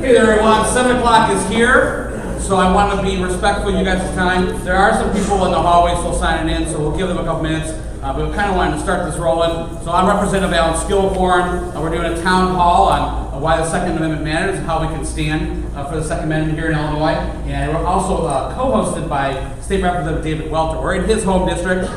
Okay, there everyone, 7 o'clock is here, so I want to be respectful of you guys' time. There are some people in the hallway still signing in, so we'll give them a couple minutes, but we kind of wanted to start this rolling. So I'm Representative Skillicorn. We're doing a town hall on why the Second Amendment matters and how we can stand for the Second Amendment here in Illinois. And we're also co-hosted by State Representative David Welter. We're in his home district.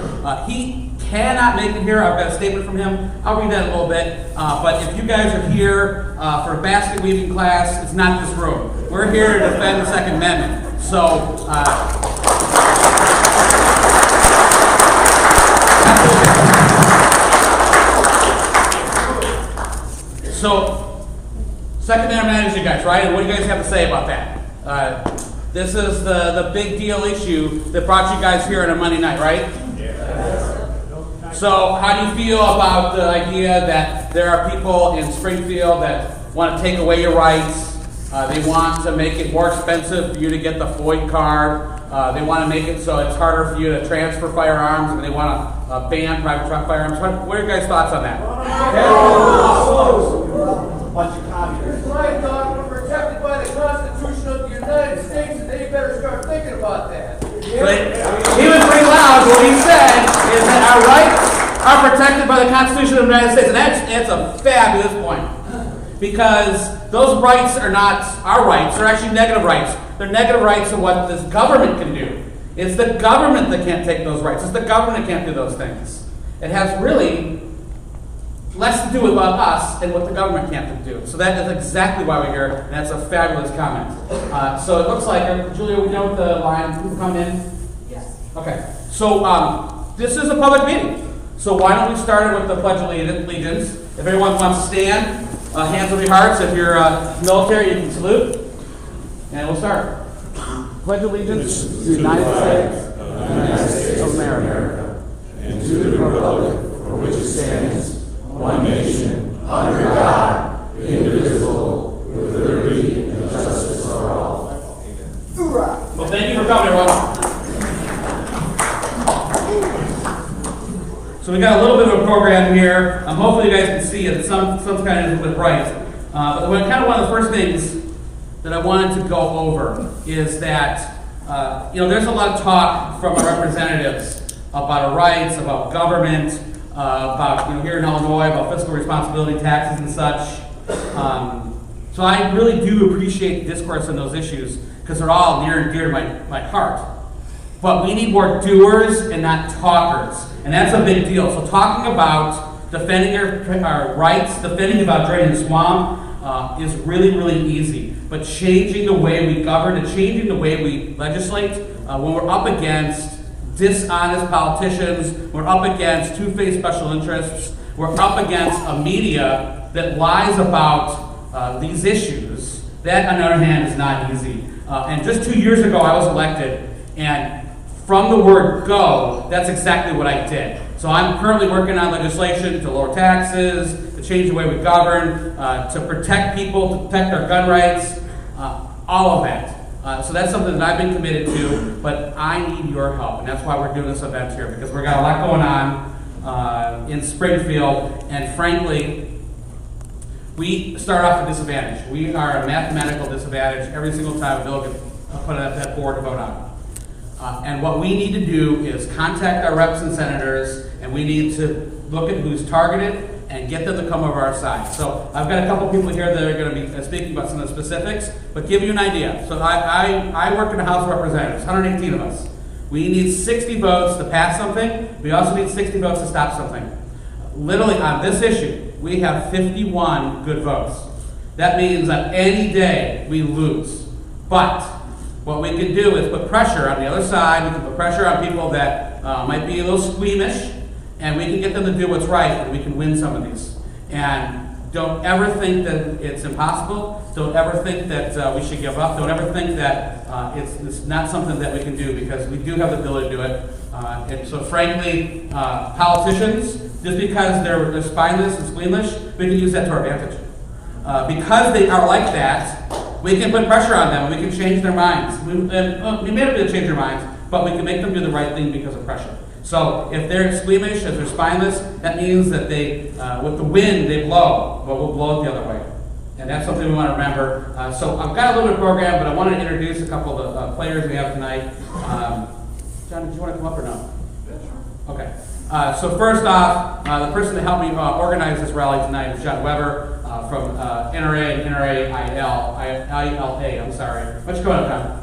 He cannot make it here. I've got a statement from him. I'll read that in a little bit. But if you guys are here for a basket weaving class, it's not this room. We're here to defend the Second Amendment. So, Second Amendment matters, you guys, right? And what do you guys have to say about that? This is the big deal issue that brought you guys here on a Monday night, right? Yes. So, how do you feel about the idea that there are people in Springfield that want to take away your rights? They want to make it more expensive for you to get the FOID card. They want to make it so it's harder for you to transfer firearms, and they want to ban private truck firearms. What are your guys' thoughts on that? Bunch of communists. My thought, we're protected by the Constitution of the United States, and they better start thinking about that. He was pretty loud. What he said is that our rights are protected by the Constitution of the United States, and that's a fabulous point. Because those rights are not our rights, they're actually negative rights. They're negative rights of what this government can do. It's the government that can't take those rights. It's the government that can't do those things. It has really less to do with us and what the government can't do. So that is exactly why we're here, and that's a fabulous comment. So it looks like, Julia, we know the line, people come in? Yes. Okay, so this is a public meeting. So why don't we start with the Pledge of Allegiance. If everyone wants to stand, hands on your hearts. If you're military, you can salute. And we'll start. Pledge allegiance to the United States of America, and to the republic for which it stands, one nation, under God, indivisible, with liberty and justice for all. Hoorah! Well, thank you for coming, everyone. So we got a little bit of a program here. Hopefully you guys can see it. Some kind of with right. But kind of one of the first things that I wanted to go over is that there's a lot of talk from our representatives about our rights, about government, about here in Illinois, about fiscal responsibility, taxes, and such. So I really do appreciate the discourse on those issues because they're all near and dear to my heart. But we need more doers and not talkers, and that's a big deal. So talking about defending our rights, defending about draining the swamp is really, really easy. But changing the way we govern and changing the way we legislate, when we're up against dishonest politicians, we're up against two-faced special interests, we're up against a media that lies about these issues, that on the other hand is not easy. And just 2 years ago I was elected, and from the word go, that's exactly what I did. So I'm currently working on legislation to lower taxes, to change the way we govern, to protect people, to protect our gun rights, all of that. So that's something that I've been committed to, but I need your help, and that's why we're doing this event here, because we've got a lot going on in Springfield, and frankly, we start off at disadvantage. We are a mathematical disadvantage every single time a bill gets put on that board to vote on. And what we need to do is contact our reps and senators, and we need to look at who's targeted and get them to come over our side. So I've got a couple people here that are going to be speaking about some of the specifics, but give you an idea. So I work in the House of Representatives, 118 of us. We need 60 votes to pass something. We also need 60 votes to stop something. Literally on this issue, we have 51 good votes. That means that any day we lose. But what we can do is put pressure on the other side. We can put pressure on people that might be a little squeamish, and we can get them to do what's right, and we can win some of these. And don't ever think that it's impossible. Don't ever think that we should give up. Don't ever think that it's not something that we can do, because we do have the ability to do it. And so frankly, politicians, just because they're spineless and squeamish, we can use that to our advantage. Because they are like that, we can put pressure on them, and we can change their minds. We may not be able to change their minds, but we can make them do the right thing because of pressure. So if they're squeamish, if they're spineless, that means that they, with the wind, they blow, but we'll blow it the other way. And that's something we want to remember. So I've got a little bit of program, but I wanted to introduce a couple of the players we have tonight. John, did you want to come up or no? Yeah, sure. Okay. So first off, the person that helped me organize this rally tonight is John Weber from NRA and NRA-ILA. I'm sorry. Why don't you go on, John?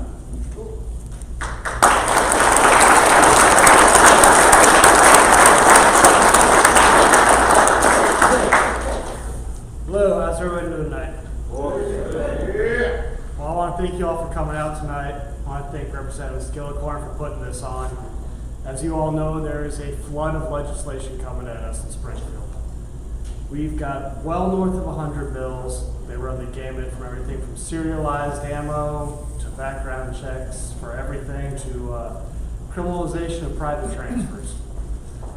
Hello, how's everybody doing tonight? Well, I want to thank you all for coming out tonight. I want to thank Representative Skillicorn for putting this on. As you all know, there is a flood of legislation coming at us in Springfield. We've got well north of 100 bills. They run the gamut from everything from serialized ammo to background checks for everything to criminalization of private transfers.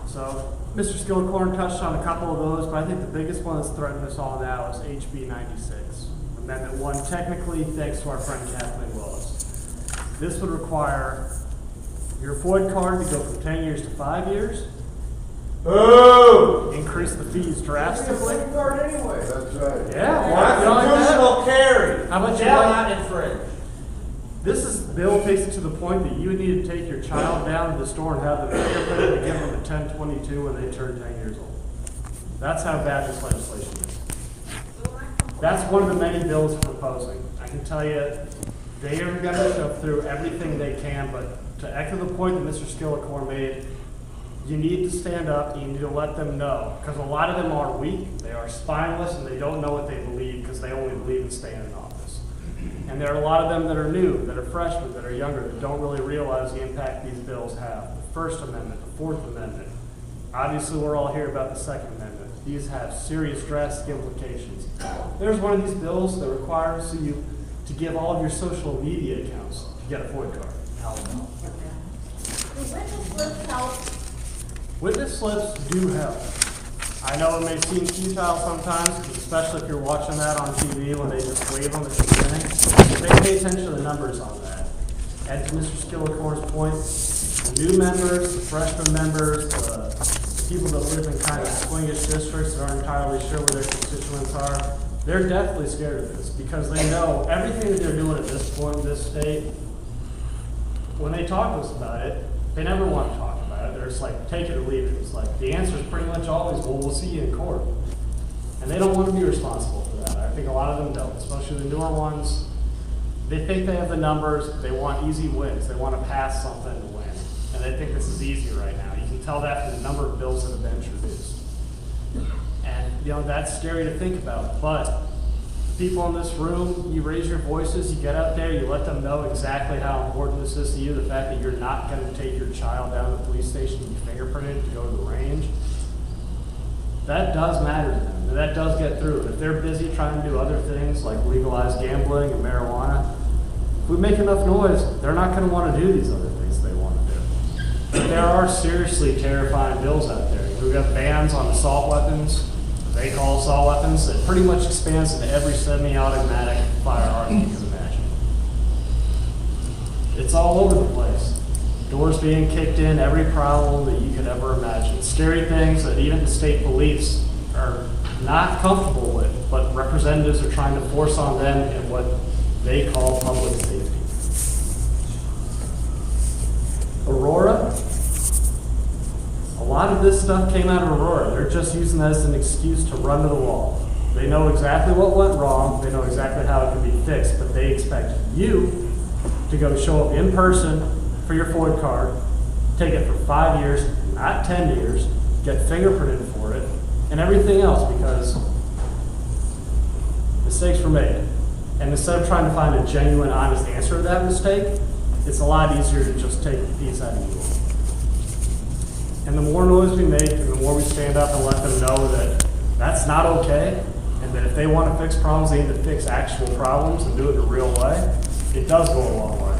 So Mr. Skillicorn touched on a couple of those, but I think the biggest one that's threatening us all now is HB 96, Amendment 1, technically thanks to our friend Kathleen Willis. This would require your FOID card to go from 10 years to 5 years. Boo! Increase the fees drastically. It's a card anyway. That's right. Yeah, why you like that? Constitutional carry. How about you Shall like- not infringe. This bill takes it to the point that you would need to take your child down to the store and have them fingerprinted and give them a 1022 when they turn 10 years old. That's how bad this legislation is. That's one of the many bills we're proposing. I can tell you, they are going to go through everything they can, but to echo the point that Mr. Skillicorn made, you need to stand up, you need to let them know, because a lot of them are weak, they are spineless, and they don't know what they believe because they only believe in staying in office. And there are a lot of them that are new, that are freshmen, that are younger, that don't really realize the impact these bills have. The First Amendment, the Fourth Amendment. Obviously, we're all here about the Second Amendment. These have serious drastic implications. There's one of these bills that requires you to give all of your social media accounts to get a FOID card. The witness slips help. Witness slips do help. I know it may seem futile sometimes, especially if you're watching that on TV when they just wave them at the beginning. But they pay attention to the numbers on that. And to Mr. Skillicorn's point, the new members, the freshman members, the people that live in kind of swingish districts that aren't entirely sure where their constituents are, they're definitely scared of this because they know everything that they're doing at this point in this state, when they talk to us about it, they never want to talk about it. They're just like, take it or leave it. It's like, the answer is pretty much always, well, we'll see you in court. And they don't want to be responsible for that. I think a lot of them don't, especially the newer ones. They think they have the numbers. They want easy wins. They want to pass something to win. And they think this is easy right now. You can tell that from the number of bills that have been introduced. And, you know, that's scary to think about. But people in this room, you raise your voices, you get out there, you let them know exactly how important this is to you, the fact that you're not going to take your child down to the police station and be fingerprinted to go to the range. That does matter to them, and that does get through. If they're busy trying to do other things like legalize gambling and marijuana, if we make enough noise, they're not going to want to do these other things they want to do. But there are seriously terrifying bills out there. We've got bans on assault weapons, they call assault weapons, that pretty much expands into every semi-automatic firearm you can imagine. It's all over the place. Doors being kicked in, every problem that you could ever imagine. Scary things that even the state police are not comfortable with, but representatives are trying to force on them in what they call public safety. Aurora, a lot of this stuff came out of Aurora. They're just using that as an excuse to run to the wall. They know exactly what went wrong. They know exactly how it can be fixed, but they expect you to go show up in person for your FOID card, take it for 5 years, not 10 years, get fingerprinted for it, and everything else because mistakes were made. And instead of trying to find a genuine, honest answer to that mistake, it's a lot easier to just take the piece out of you. And the more noise we make and the more we stand up and let them know that that's not okay, and that if they want to fix problems, they need to fix actual problems and do it in a real way, it does go a long way.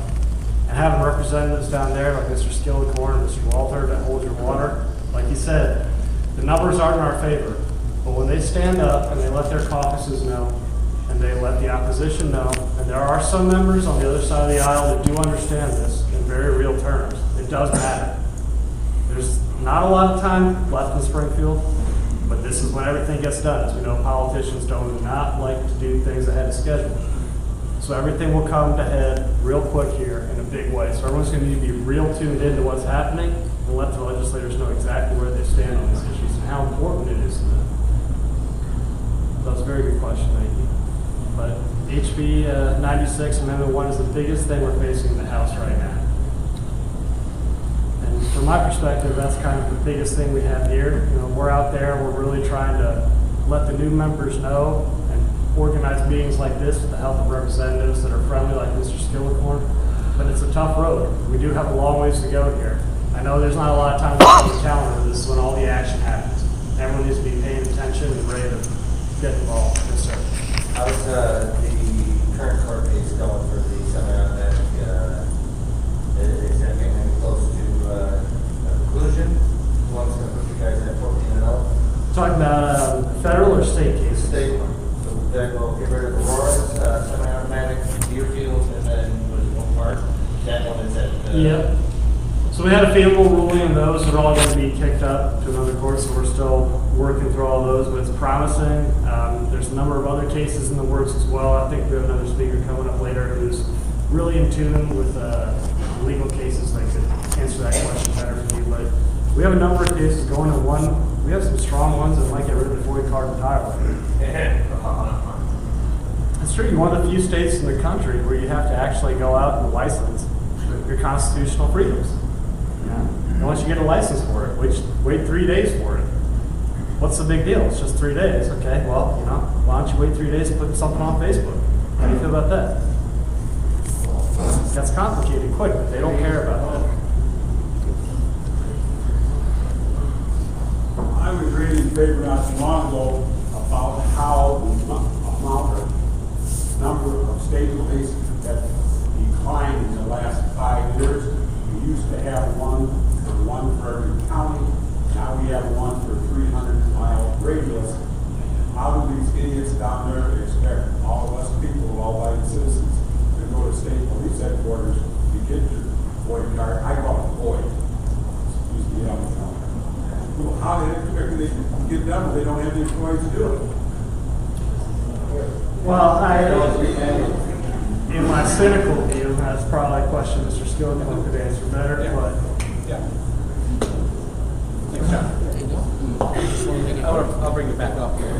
And having representatives down there like Mr. Skillicorn, Mr. Walter, that hold your water, like he said, the numbers aren't in our favor. But when they stand up and they let their caucuses know, and they let the opposition know, and there are some members on the other side of the aisle that do understand this in very real terms, it does matter. There's not a lot of time left in Springfield, But this is when everything gets done. As we know, politicians do not like to do things ahead of schedule. So everything will come to head real quick here in a big way. So everyone's going to need to be real tuned into what's happening and let the legislators know exactly where they stand on these issues and how important it is to them. That's a very good question, thank you. But HB 96 Amendment 1 is the biggest thing we're facing in the House right now. And from my perspective, that's kind of the biggest thing we have here. You know, we're out there, we're really trying to let the new members know and organize meetings like this with the help of representatives that are friendly like Mr. Skillicorn. But it's a tough road. We do have a long ways to go here. I know there's not a lot of time on the calendar, but this is when all the action happens. Everyone needs to be paying attention and ready to get involved. Yes, sir. How's the current court case going for the semi-automatic? Is that getting any close to a conclusion? Who wants to put you guys at 14-0? Talking about federal or state cases? State one. So then we'll get rid of Aurora's semi-automatic, Deerfield, and then what is one part? That one is at. Yep. So we had a favorable ruling on those. They're all going to be kicked up to another court, so we're still working through all those, but it's promising. There's a number of other cases in the works as well. I think we have another speaker coming up later who's really in tune with legal cases that could answer that question better for you. But we have a number of cases going in one. We have some strong ones that might get rid of the 40 card entirely. It's true. You're one of the few states in the country where you have to actually go out and license your constitutional freedoms. And once you get a license for it, wait 3 days for it. What's the big deal? It's just 3 days. Okay, well, you know, why don't you wait 3 days and put something on Facebook? How do you feel about that? That's complicated quick, but they don't care about that. I was reading a paper not too long ago about how the amount or number of state police that declined in the last 5 years. We used to have one for every county. Now we have one for 300-mile radius. How do these idiots down there expect all of us people, all-white citizens, to go to state police headquarters to get your void card? I call it void. Excuse me, well, how do they expect they can get done if they don't have the employees to do it? Well, in my cynical view, that's probably a question Mr. Skillicorn could answer better, but. Yeah. I'll bring it back up here.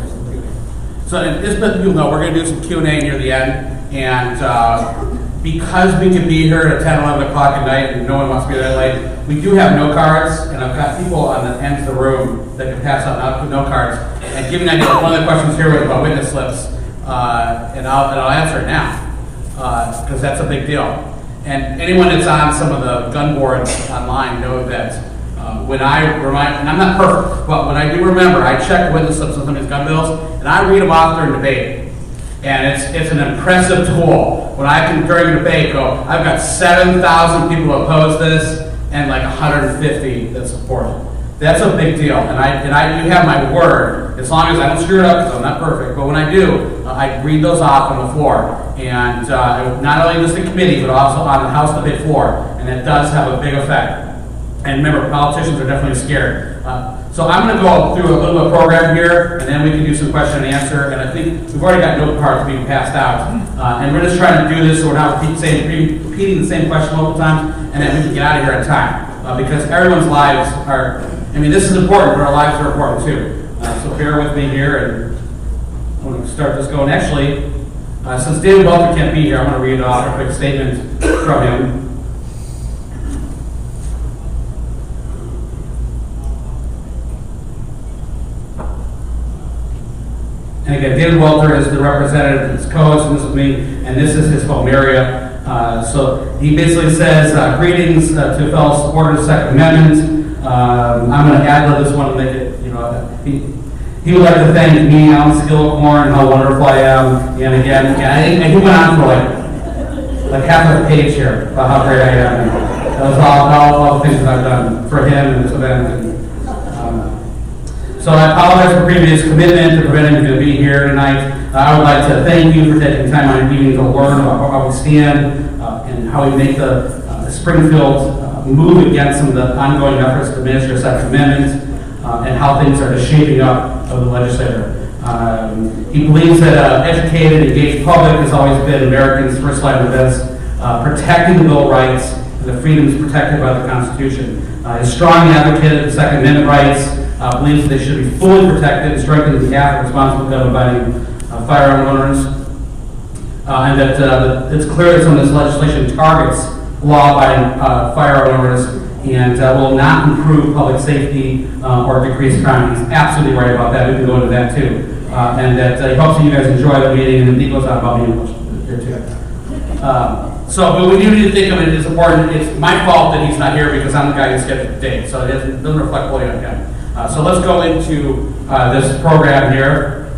So, and just let people know, we're going to do some Q&A near the end, and because we can be here at 10, 11 o'clock at night, and no one wants to be that late, we do have no cards, and I've got people on the ends of the room that can pass out no cards. And give you an idea, one of the questions here was about witness slips, and I'll answer it now, because that's a big deal. And anyone that's on some of the gun boards online know that when I remind, and I'm not perfect, but when I do remember, I check witness slips on some of these gun bills, and I read them off during debate. And it's an impressive tool. When I can, during debate, go, I've got 7,000 people who oppose this, and like 150 that support it. That's a big deal, and you have my word, as long as I don't screw it up, because I'm not perfect, but when I do, I read those off on the floor. And not only just the committee, but also on the House debate floor, and it does have a big effect. And remember, politicians are definitely scared. So I'm going to go through a little bit of program here, and then we can do some question and answer. And I think we've already got note cards being passed out. And we're just trying to do this so we're not repeating the same question multiple times, and then we can get out of here in time. Because everyone's lives are, I mean, this is important, but our lives are important too. So bear with me here, and I'm going to start this going. Actually, since David Welter can't be here, I'm going to read off a quick statement from him. And again, David Welter is the representative that's co-host, and this is me, and this is his home area. So he basically says, greetings to fellow supporters of the Second Amendment. I'm going to add this one to make it, you know, he would like to thank me, Alan Skillicorn, and how wonderful I am. And again, and he went on for like half a page here about how great I am. That was all the things that I've done for him and this event. So I apologize for previous commitment to preventing me to be here tonight. I would like to thank you for taking time out of your evening to learn about how we stand and how we make the Springfield move against some of the ongoing efforts to administer Second Amendment and how things are just shaping up of the legislator. He believes that educated, engaged public has always been Americans' first line of defense, protecting the Bill of Rights and the freedoms protected by the Constitution. He's strong advocate of the Second Amendment rights, believes they should be fully protected and strengthened in behalf of responsible gun-abiding firearm owners, and that it's clear that some of this legislation targets law-abiding firearm owners and will not improve public safety or decrease crime. He's absolutely right about that. We can go into that too. And that he hopes that you guys enjoy the meeting, and he goes on about the English here too. But we do need to think of it as important. It's my fault that he's not here because I'm the guy who scheduled the date, so it doesn't reflect fully on him. So let's go into this program here.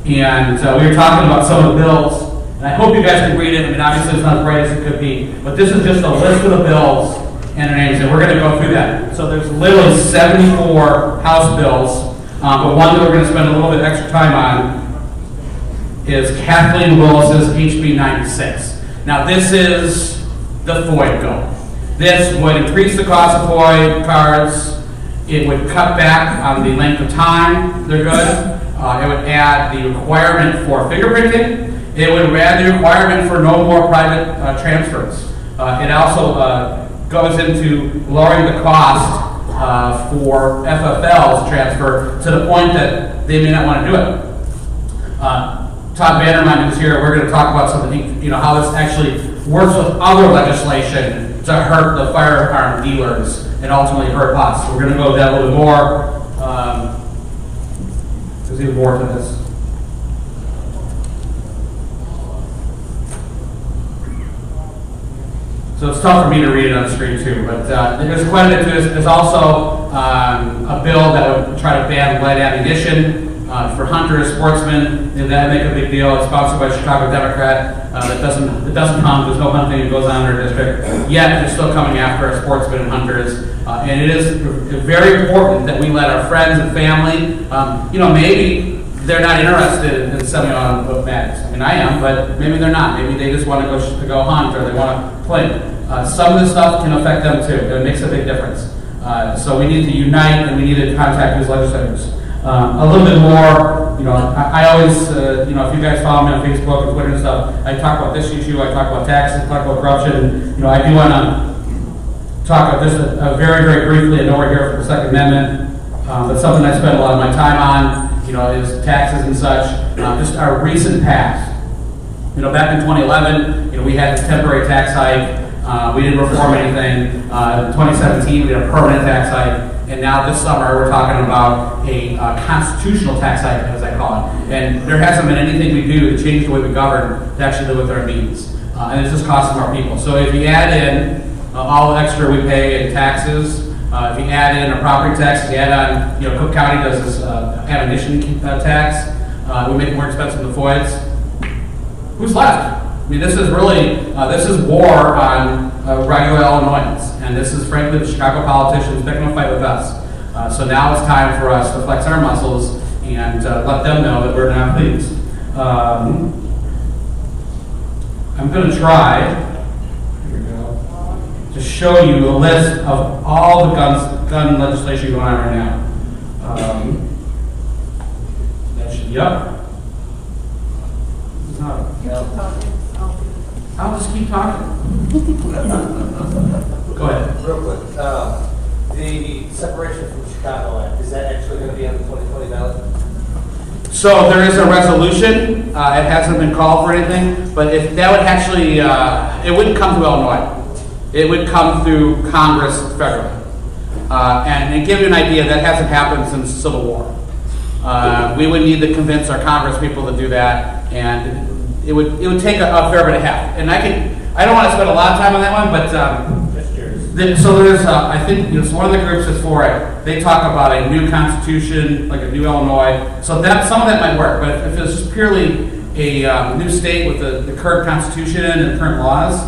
And we were talking about some of the bills, and I hope you guys can read it. I mean, obviously it's not as bright as it could be, but this is just a list of the bills and their names, and we're going to go through that. So there's literally 74 House bills, but one that we're going to spend a little bit extra time on is Kathleen Willis's HB 96. Now this is the FOID bill. This would increase the cost of FOID cards. It would cut back on the length of time they're good. It would add the requirement for fingerprinting. It would add the requirement for no more private transfers. It also goes into lowering the cost for FFLs transfer to the point that they may not want to do it. Todd Vandermine is here. We're going to talk about something, how this actually works with other legislation to hurt the firearm dealers and ultimately hurt us. So we're going to go that a little bit more. There's even more to this. So it's tough for me to read it on the screen too, but there's quite a bit to this. There's also a bill that would try to ban lead ammunition for hunters, sportsmen, and that make a big deal. It's sponsored by a Chicago Democrat. That doesn't come. There's no hunting that goes on in our district. Yet they're still coming after sportsmen and hunters. And it is very important that we let our friends and family, maybe they're not interested in semi-automatics. I mean, I am, but maybe they're not. Maybe they just want to go hunt or they want to play. Some of this stuff can affect them too. It makes a big difference. So we need to unite and we need to contact these legislators. A little bit more, I always, if you guys follow me on Facebook and Twitter and stuff, I talk about this issue, I talk about taxes, I talk about corruption. I do want to talk about this very, very briefly. I know we're here for the Second Amendment, but something I spend a lot of my time on, is taxes and such. Just our recent past. Back in 2011, we had this temporary tax hike. We didn't reform anything. In 2017, we did a permanent tax hike. And now this summer, we're talking about a constitutional tax hike, as I call it. And there hasn't been anything we do to change the way we govern to actually live with our means. And it's just costing more people. So if you add in all the extra we pay in taxes, if you add in a property tax, if you add on, Cook County does this ammunition tax, we make it more expensive than the FOIDs. Who's left? I mean, this is really, this is war on regular Illinoisans. And this is, frankly, the Chicago politicians picking a fight with us. So now it's time for us to flex our muscles and let them know that we're not pleased. I'm going to try, here we go, to show you a list of all the gun legislation going on right now. That should be up. I'll just keep talking. Go ahead. Real quick, the separation from Chicago Act, is that actually going to be on the 2020 ballot? So there is a resolution. It hasn't been called for anything, but if that would actually, it wouldn't come through Illinois. It would come through Congress federally. And to give you an idea, that hasn't happened since the Civil War. We would need to convince our Congress people to do that, and it would take a fair bit of help. And I don't want to spend a lot of time on that one, but so there's I think one of the groups is for it. They talk about a new constitution, like a new Illinois. So that some of that might work, but if it's just purely a new state with the current constitution and current laws,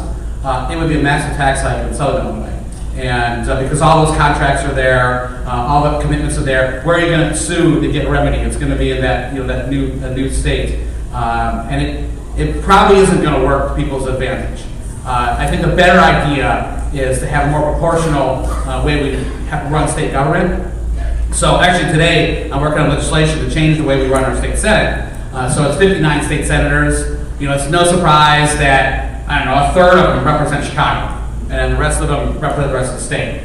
it would be a massive tax hike in Southern Illinois. And because all those contracts are there, all the commitments are there, where are you going to sue to get a remedy? It's going to be in that that new state, and it probably isn't going to work to people's advantage. I think the better idea is to have a more proportional way we run state government. So actually today, I'm working on legislation to change the way we run our state senate. So it's 59 state senators. You know, it's no surprise that, I don't know, a third of them represent Chicago, and then the rest of them represent the rest of the state.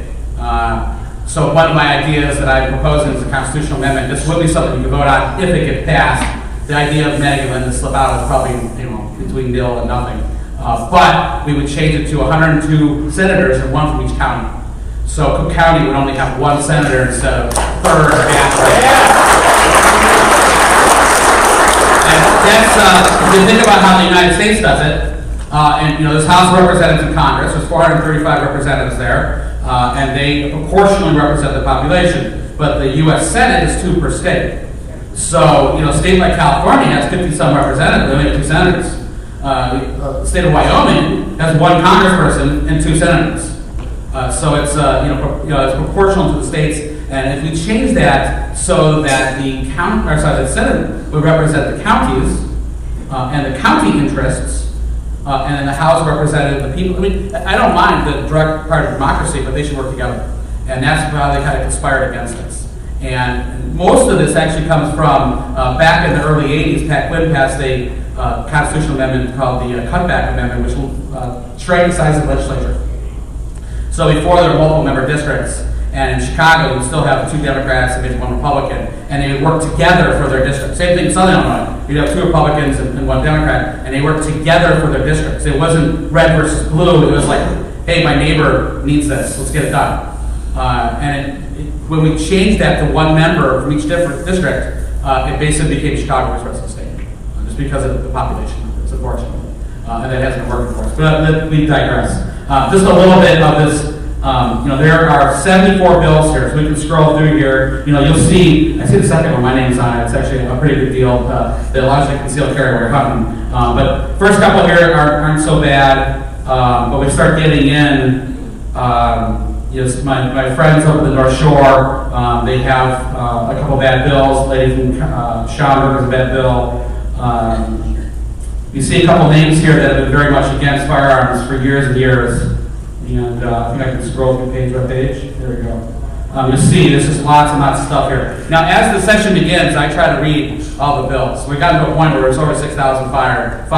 So one of my ideas that I'm proposing is a constitutional amendment. This will be something you can vote on if it gets passed. The idea of Meg and Linda slip out is probably, you know, between nil and nothing. But we would change it to 102 senators and one from each county. So Cook County would only have one senator instead of third or half. And that's, if you think about how the United States does it, and you know, there's House of Representatives in Congress, there's 435 representatives there, and they proportionally represent the population. But the U.S. Senate is 2 per state. So, you know, a state like California has 50-some representatives, they only have 2 senators. The state of Wyoming has 1 congressperson and 2 senators. So it's it's proportional to the states. And if we change that so that the Senate would represent the counties and the county interests, and then the House represented the people. I mean, I don't mind the direct part of democracy, but they should work together. And that's how they kind of conspired against us. And most of this actually comes from back in the early 80s, Pat Quinn passed a constitutional amendment called the Cutback Amendment, which will shrink the size of the legislature. So before there were multiple member districts, and in Chicago, we still have 2 Democrats and maybe 1 Republican, and they would work together for their district. Same thing in Southern Illinois. You'd have 2 Republicans and 1 Democrat, and they worked together for their districts. It wasn't red versus blue. It was like, hey, my neighbor needs this. Let's get it done. When we changed that to 1 member from each different district, it basically became Chicago versus the rest of the state, just because of the population. It's unfortunate. And that hasn't been working for us. But we digress. Just a little bit of this. There are 74 bills here, so we can scroll through here. You know, you'll see, I see the second one, my name's on it. It's actually a pretty good deal that allows you to conceal carry while you're hunting. But first couple here aren't so bad, but we start getting in, my friends over the North Shore, they have a couple bad bills. Lady from Schaumburg has a bad bill. You see a couple names here that have been very much against firearms for years and years. And I think I can scroll through page by page. There we go. You'll see there's just lots and lots of stuff here. Now, as the session begins, I try to read all the bills. We got to a point where it's over 6,000 filed.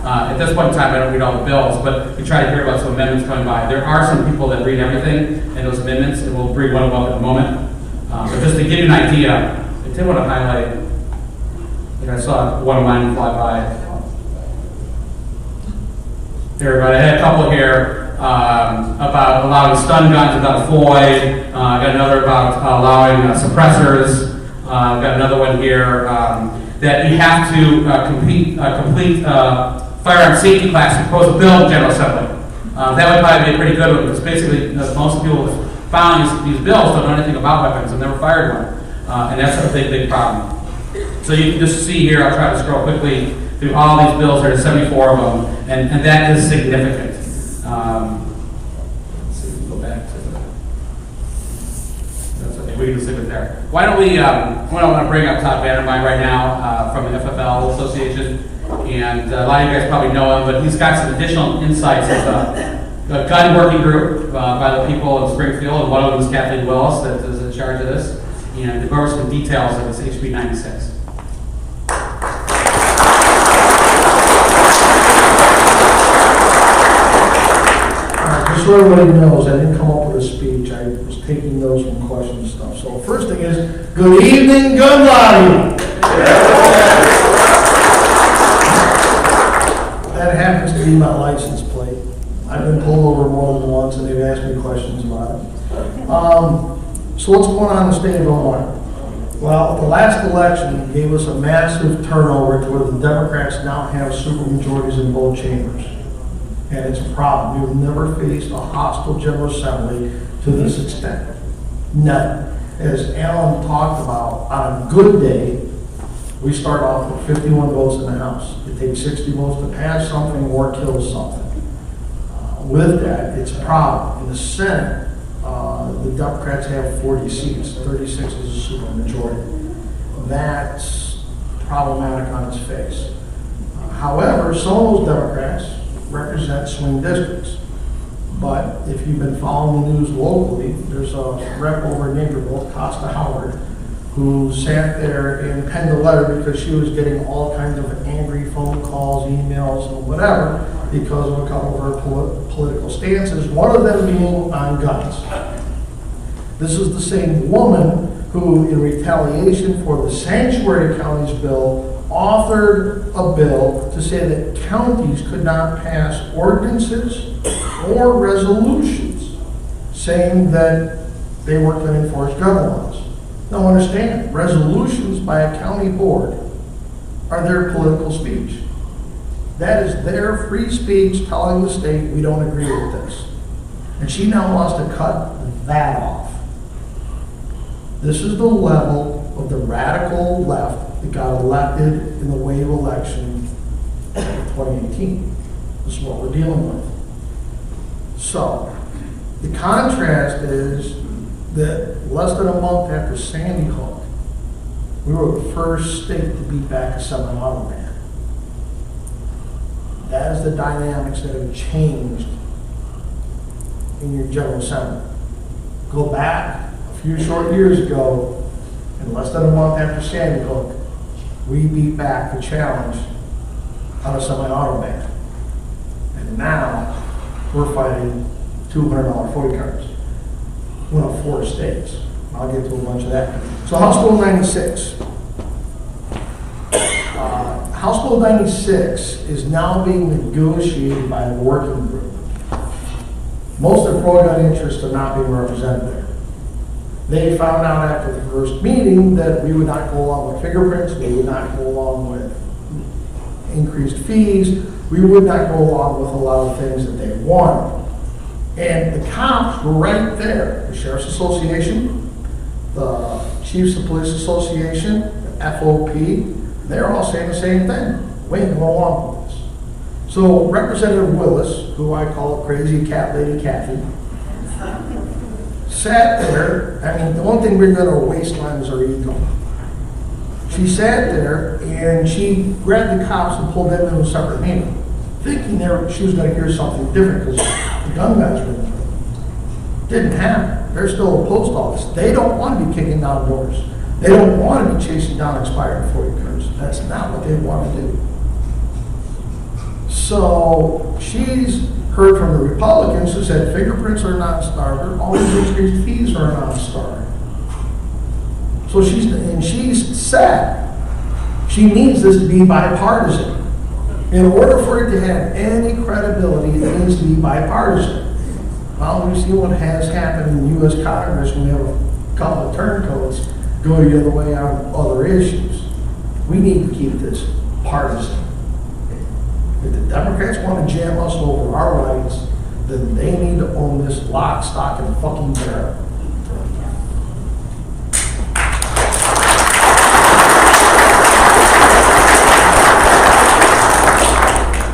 At this point in time, I don't read all the bills, but we try to hear about some amendments coming by. There are some people that read everything in those amendments, and we'll bring one of them up in a moment. But just to give you an idea, I did want to highlight, I saw one of mine fly by. There we go. I had a couple here. About allowing stun guns without FOI. Got another about allowing suppressors. Got another one here that you have to complete firearm safety class to propose a bill in General Assembly. That would probably be a pretty good one because basically most people filing these bills don't know anything about weapons and never fired one. And that's a big problem. So you can just see here, I'll try to scroll quickly through all these bills. There's 74 of them, and that is significant. Let's see if we can go back to that's okay, we can just leave it there. Why don't we, I want to bring up Todd Vandermeyer right now from the FFL Association, and a lot of you guys probably know him, but he's got some additional insights. There's a gun working group by the people in Springfield, and one of them is Kathleen Willis that is in charge of this, and to go over some details of this HB 96. Just so everybody knows, I didn't come up with a speech. I was taking notes from questions and stuff. So first thing is, good evening, gun lobby. That happens to be my license plate. I've been pulled over more than once, and they've asked me questions about it. So what's going on in the state of Illinois? Well, the last election gave us a massive turnover to where the Democrats now have supermajorities in both chambers. And it's a problem. We've never faced a hostile General Assembly to this extent. None. As Alan talked about, on a good day, we start off with 51 votes in the House. It takes 60 votes to pass something or kill something. With that, it's a problem. In the Senate, the Democrats have 40 seats. 36 is a supermajority. That's problematic on its face. However, some of those Democrats represent swing districts. But if you've been following the news locally, there's a rep over in Naperville, Costa Howard, who sat there and penned a letter because she was getting all kinds of angry phone calls, emails, and whatever because of a couple of her political stances, one of them being on guns. This is the same woman who, in retaliation for the Sanctuary Counties bill, authored a bill to say that counties could not pass ordinances or resolutions saying that they weren't going to enforce gun laws. Now understand, resolutions by a county board are their political speech. That is their free speech telling the state we don't agree with this. And she now wants to cut that off. This is the level of the radical left that got elected in the wave election of 2018. This is what we're dealing with. So, the contrast is that less than a month after Sandy Hook, we were the first state to beat back a semi-auto ban. That is the dynamics that have changed in your General Assembly. Go back a few short years ago, and less than a month after Sandy Hook, we beat back the challenge on a semi-auto ban. And now, we're fighting $200 FOIA cards. One of 4 states. I'll get to a bunch of that. So House Bill 96. House Bill 96 is now being negotiated by a working group. Most of the pro-gun interests are not being represented there. They found out after the first meeting that we would not go along with fingerprints, we would not go along with increased fees, we would not go along with a lot of things that they wanted. And the cops were right there. The Sheriff's Association, the Chiefs of Police Association, the FOP, they're all saying the same thing. We ain't going along with this. So Representative Willis, who I call Crazy Cat Lady Kathy, sat there. I mean, the one thing we're going to waistline is our ego. She sat there and she grabbed the cops and pulled them into a separate meeting, thinking she was going to hear something different because the gun guys were in there. Didn't happen. They're still a post office. They don't want to be kicking down doors. They don't want to be chasing down expired FOIA cards. That's not what they want to do. So she's heard from the Republicans who said fingerprints are a non-starter, all these increased fees are a non-starter. So she's sad. She needs this to be bipartisan. In order for it to have any credibility, it needs to be bipartisan. Well, we see what has happened in the U.S. Congress when we have a couple of turncoats go the other way on other issues. We need to keep this partisan. If the Democrats want to jam us over our rights, then they need to own this lock, stock, and fucking barrel.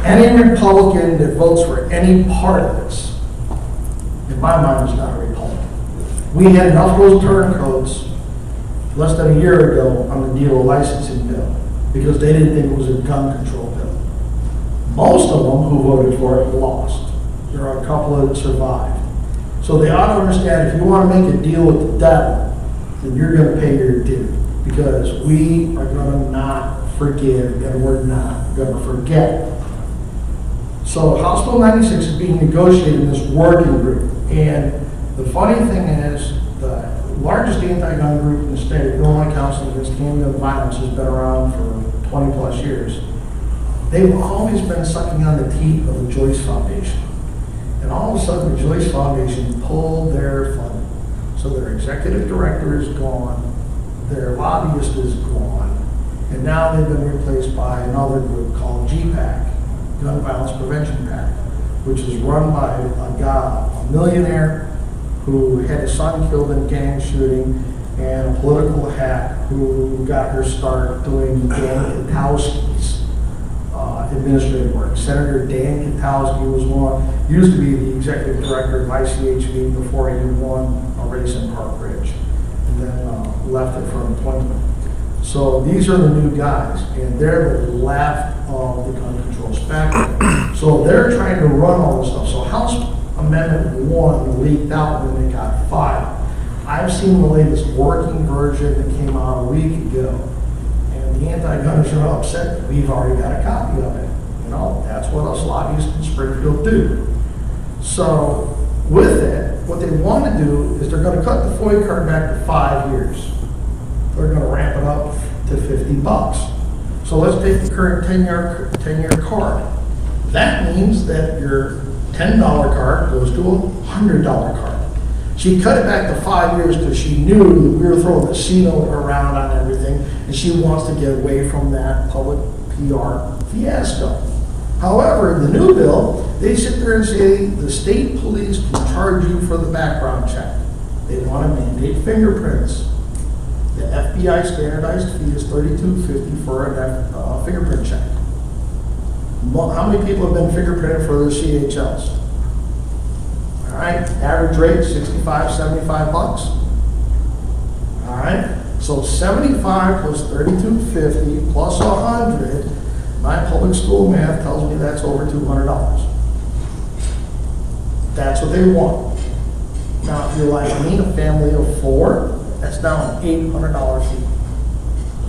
Any Republican that votes for any part of this, in my mind, is not a Republican. We had enough of those turncoats less than a year ago on the dealer licensing bill because they didn't think it was a gun control bill. Most of them who voted for it lost. There are a couple that survived. So they ought to understand if you want to make a deal with the devil, then you're going to pay your due because we are going to not forgive and we're not going to forget. So House Bill 96 is being negotiated in this working group. And the funny thing is, the largest anti-gun group in the state, Illinois Council Against Gun Violence, has been around for 20 plus years. They've always been sucking on the teeth of the Joyce Foundation. And all of a sudden, the Joyce Foundation pulled their funding. So their executive director is gone, their lobbyist is gone, and now they've been replaced by another group called GPAC, Gun Violence Prevention PAC, which is run by a guy, a millionaire who had his son killed in a gang shooting, and a political hack who got her start doing Dan Katowski's administrative work. Senator Dan Katowski was used to be the executive director of ICHV before he won a race in Park Ridge, and then left it for employment. So these are the new guys, and they're the left of the gun control spectrum. So they're trying to run all this stuff. So Amendment 1 leaked out when it got filed. I've seen the latest working version that came out a week ago, and the anti-gunners are upset that we've already got a copy of it. You know, that's what us lobbyists in Springfield do. So with it, what they want to do is they're going to cut the FOIA card back to 5 years. They're going to ramp it up to $50. So let's take the current 10-year card. That means that your $10 card goes to a $100 card. She cut it back to 5 years because she knew that we were throwing the casino around on everything, and she wants to get away from that public PR fiasco. However, in the new bill, they sit there and say the state police can charge you for the background check. They want to mandate fingerprints. The FBI standardized fee is $32.50 for a fingerprint check. How many people have been fingerprinted for their CHLs? All right, average rate $65, $75. All right, so 75 plus $32.50 plus 100. My public school math tells me that's over $200. That's what they want. Now, if you're like me, a family of 4, that's now an $800 fee.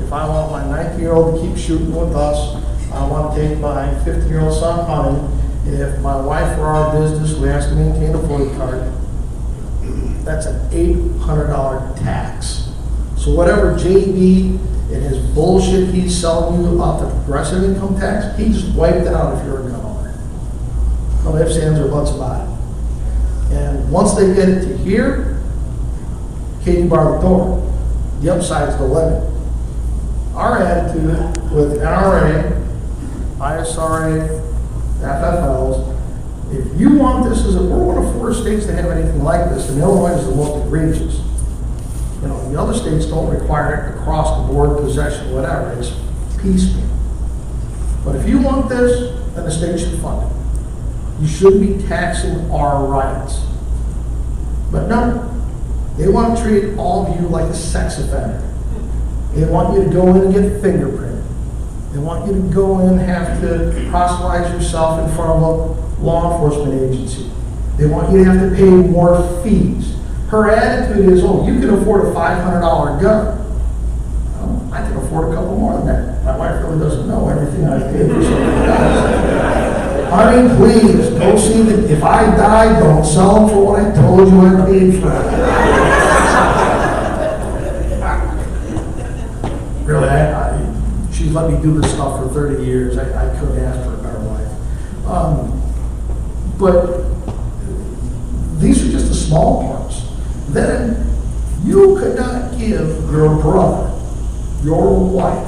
If I want my 19-year-old to keep shooting with us, I want to take my 50-year-old son hunting. If my wife or our business who has to maintain a FOIA card, that's an $800 tax. So whatever JB and his bullshit he's selling you about the progressive income tax, he just wiped it out if you're a gun owner. No ifs, ands, or buts about it. And once they get it to here, Katie bar the door. The upside's the limit. Our attitude with NRA, ISRA, FFLs, if you want this as we're one of 4 states that have anything like this, and Illinois is the most egregious. You know, the other states don't require it across the board, possession, whatever, it's piecemeal. But if you want this, then the state should fund it. You shouldn't be taxing our rights. But no, they want to treat all of you like a sex offender. They want you to go in and get fingerprinted. They want you to go in and have to proselytize yourself in front of a law enforcement agency. They want you to have to pay more fees. Her attitude is, oh, you can afford a $500 gun. I can afford a couple more than that. My wife really doesn't know everything I paid for something else. I mean, please, go see that if I die, don't sell them for what I told you I paid for. Really, she's let me do this stuff for 30 years. I couldn't ask for a better wife. But these are just the small parts. Then you could not give your brother, your wife,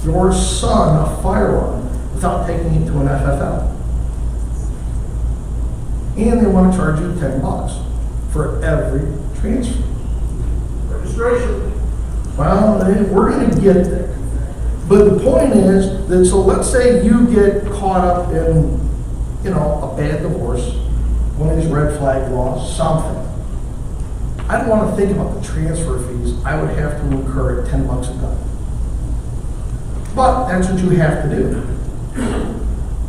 your son a firearm without taking it to an FFL. And they want to charge you $10 for every transfer. Registration. Well, we're going to get there. But the point is that, so let's say you get caught up in, you know, a bad divorce, one of these red flag laws, something. I don't want to think about the transfer fees I would have to incur at $10 a gun. But that's what you have to do.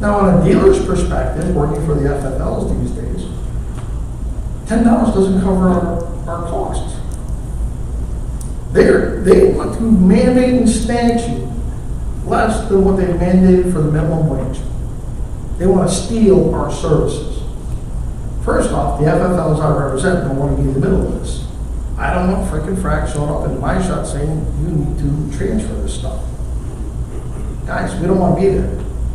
Now, on a dealer's perspective, working for the FFLs these days, $10 doesn't cover our costs. They want to mandate and statute less than what they mandated for the minimum wage. They want to steal our services. First off, the FFLs I represent don't want to be in the middle of this. I don't want frickin' frack showing up into my shop saying, you need to transfer this stuff. Guys, we don't want to be there.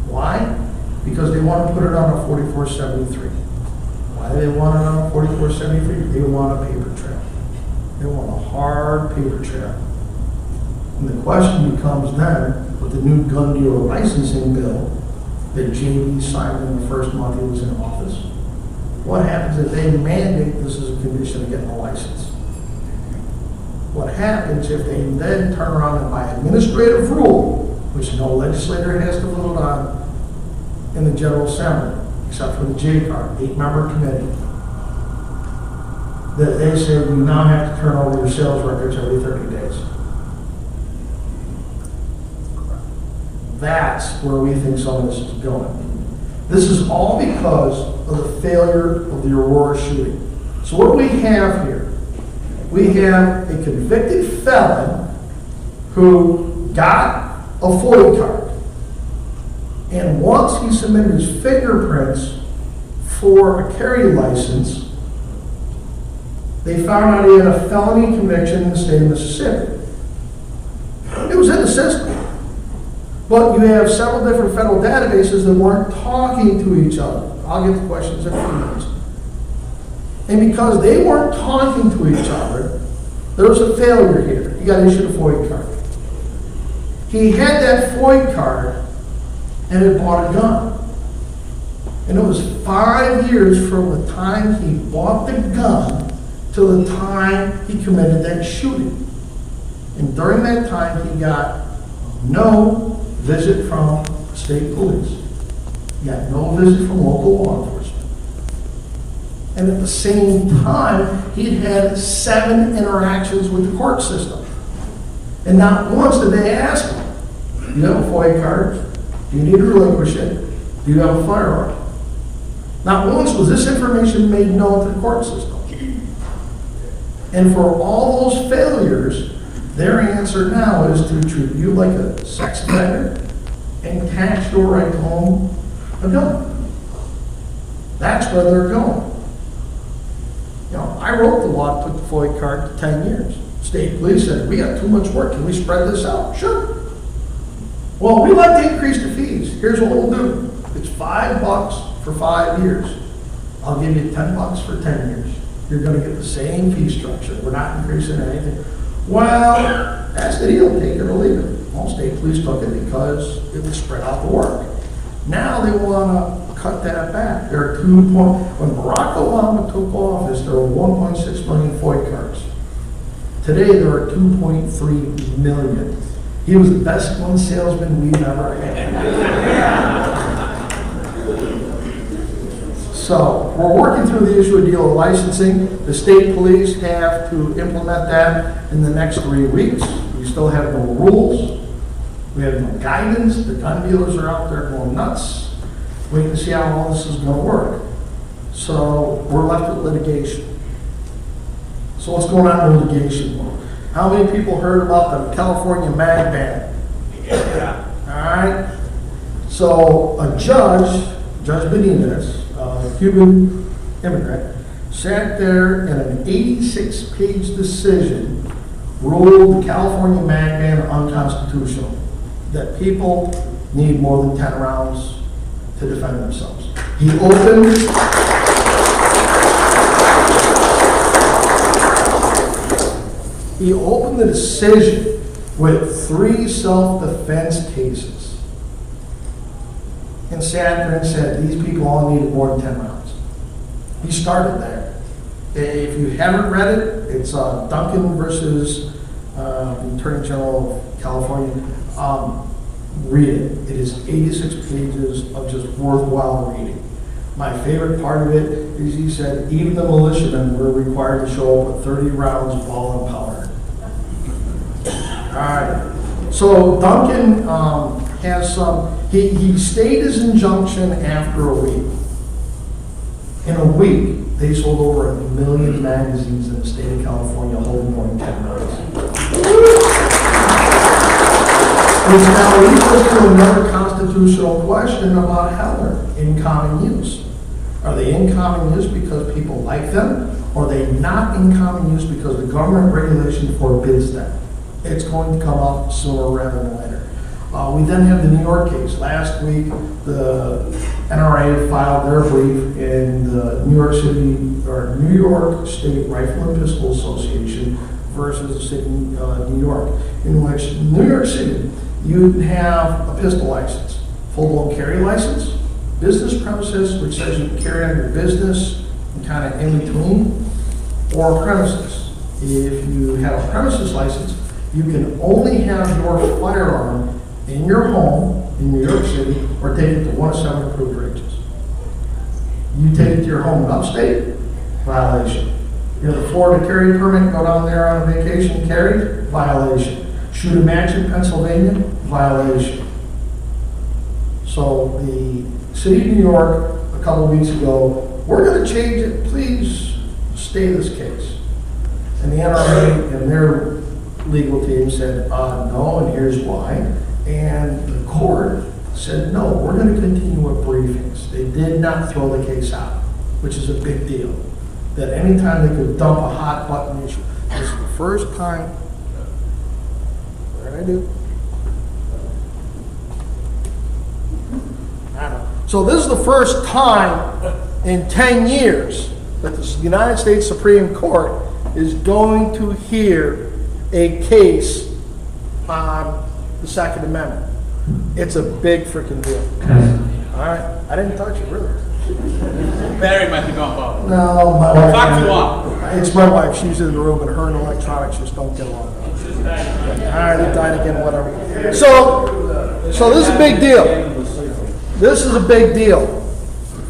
Why? Because they want to put it on a 4473. Why do they want it on a 4473? They want a paper trail. They want a hard paper trail. And the question becomes then, with the new gun dealer licensing bill that JB signed in the first month he was in office, what happens if they mandate this as a condition of getting a license? What happens if they then turn around and by administrative rule, which no legislator has to vote on in the General Assembly, except for the J-Card, 8-member committee, that they say you now have to turn over your sales records every 30 days. That's where we think some of this is going. This is all because of the failure of the Aurora shooting. So what do we have here? We have a convicted felon who got a FOID card. And once he submitted his fingerprints for a carry license, they found out he had a felony conviction in the state of Mississippi. It was in the system. But you have several different federal databases that weren't talking to each other. I'll get to questions in a few minutes. And because they weren't talking to each other, there was a failure here. He got issued a FOID card. He had that FOID card and had bought a gun. And it was 5 years from the time he bought the gun till the time he committed that shooting. And during that time, he got no visit from state police. He got no visit from local law enforcement. And at the same time, he'd had 7 interactions with the court system. And not once did they ask him, do you have a FOIA card? Do you need to relinquish it? Do you have a firearm? Not once was this information made known to the court system. And for all those failures, their answer now is to treat you like a sex offender and tax your right to own a gun. That's where they're going. You know, I wrote the law, took the FOID card to 10 years. State police said, we got too much work, can we spread this out? Sure. Well, we'd like to increase the fees. Here's what we'll do. It's $5 for 5 years. I'll give you $10 for 10 years. You're going to get the same fee structure. We're not increasing anything. Well, that's the deal. Take it or leave it. Well, state police took it because it would spread out the work. Now they want to cut that back. There are when Barack Obama took office, there were 1.6 million FOID cards. Today, there are 2.3 million. He was the best gun salesman we've ever had. So, we're working through the issue of dealer licensing. The state police have to implement that in the next 3 weeks. We still have no rules. We have no guidance. The gun dealers are out there going nuts, waiting to see how all this is going to work. So, we're left with litigation. So, what's going on in litigation? How many people heard about the California mag ban? Yeah. All right. So, a judge, Judge Benitez, a Cuban immigrant, sat there in an 86-page decision, ruled the California mag ban unconstitutional, that people need more than 10 rounds to defend themselves. He opened the decision with 3 self-defense cases and sat there and said these people all needed more than 10 rounds. He started there. If you haven't read it, it's Duncan versus the Attorney General of California. Read it. It is 86 pages of just worthwhile reading. My favorite part of it is he said even the militiamen were required to show up with 30 rounds of ball and powder. All right. So Duncan has some. He stayed his injunction after a week. In a week, they sold over 1 million magazines in the state of California holding more than 10 rounds. Which now leads us to another constitutional question about Heller, in common use. Are they in common use because people like them, or are they not in common use because the government regulation forbids them? It's going to come up sooner rather than later. We then have the New York case. Last week, the NRA filed their brief in the New York City or New York State Rifle and Pistol Association versus the city of New York, in which New York City, you have a pistol license, full-blown carry license, business premises, which says you can carry on your business and kind of in between, or premises. If you have a premises license, you can only have your firearm in your home in New York City or take it to one of 7 approved ranges. You take it to your home in upstate, violation. You have the Florida carry permit, go down there on a vacation, carry, violation. Shoot a match in Pennsylvania, violation. So the city of New York, a couple weeks ago, we're gonna change it, please stay this case. And the NRA and their legal team said, no, and here's why. And the court said, no, we're gonna continue with briefings. They did not throw the case out, which is a big deal. That anytime they could dump a hot button issue. This is the first time, what did I do? I don't know. So this is the first time in 10 years that the United States Supreme Court is going to hear a case on the Second Amendment. It's a big freaking deal. All right, I didn't touch it, really. Battery might be gone, Bob. No, my wife. Talk too long. It's my wife. She's in the room, and her and electronics just don't get along. All right, it died again. Whatever. So this is a big deal. This is a big deal,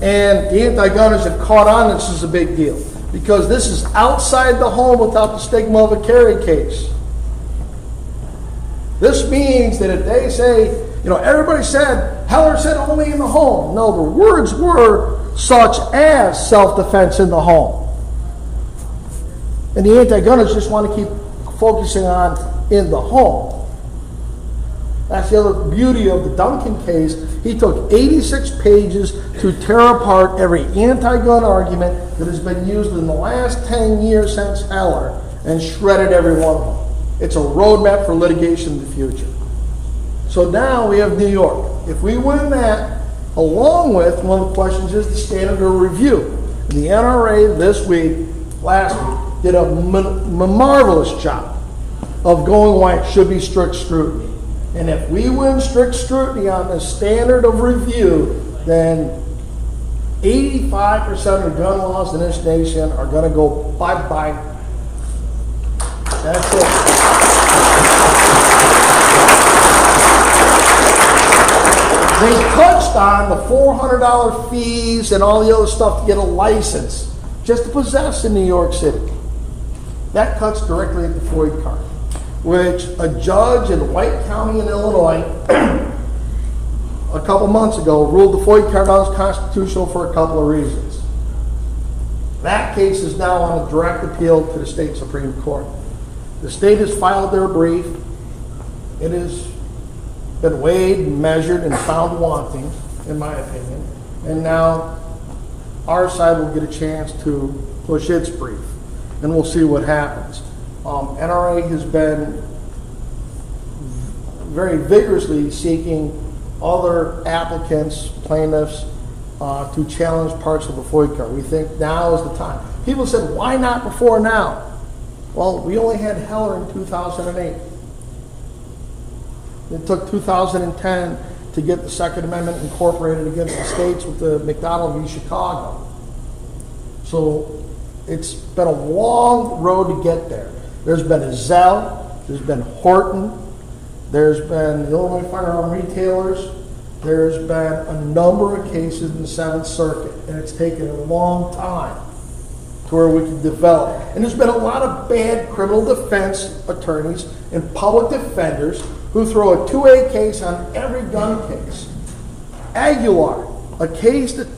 and the anti-gunners have caught on. This is a big deal because this is outside the home without the stigma of a carry case. This means that if they say, everybody said, Heller said only in the home. No, the words were such as self-defense in the home. And the anti-gunners just want to keep focusing on in the home. That's the other beauty of the Duncan case. He took 86 pages to tear apart every anti-gun argument that has been used in the last 10 years since Heller and shredded every one of them. It's a roadmap for litigation in the future. So now we have New York. If we win that, along with one of the questions is the standard of review. And the NRA last week, did a marvelous job of going why it should be strict scrutiny. And if we win strict scrutiny on the standard of review, then 85% of gun laws in this nation are going to go bye-bye. That's it. They touched on the $400 fees and all the other stuff to get a license just to possess in New York City. That cuts directly at the FOID card, which a judge in White County in Illinois a couple months ago ruled the FOID card unconstitutional for a couple of reasons. That case is now on a direct appeal to the state Supreme Court. The state has filed their brief. It has been weighed and measured and found wanting, in my opinion. And now our side will get a chance to push its brief. And we'll see what happens. NRA has been very vigorously seeking other applicants, plaintiffs, to challenge parts of the FOID card. We think now is the time. People said, why not before now? Well, we only had Heller in 2008. It took 2010 to get the Second Amendment incorporated against the states with the McDonald v. Chicago. So it's been a long road to get there. There's been Zell, there's been Horton, there's been the Illinois Firearm Retailers, there's been a number of cases in the Seventh Circuit, and it's taken a long time to where we can develop. And there's been a lot of bad criminal defense attorneys and public defenders who throw a 2A case on every gun case. Aguilar, a case that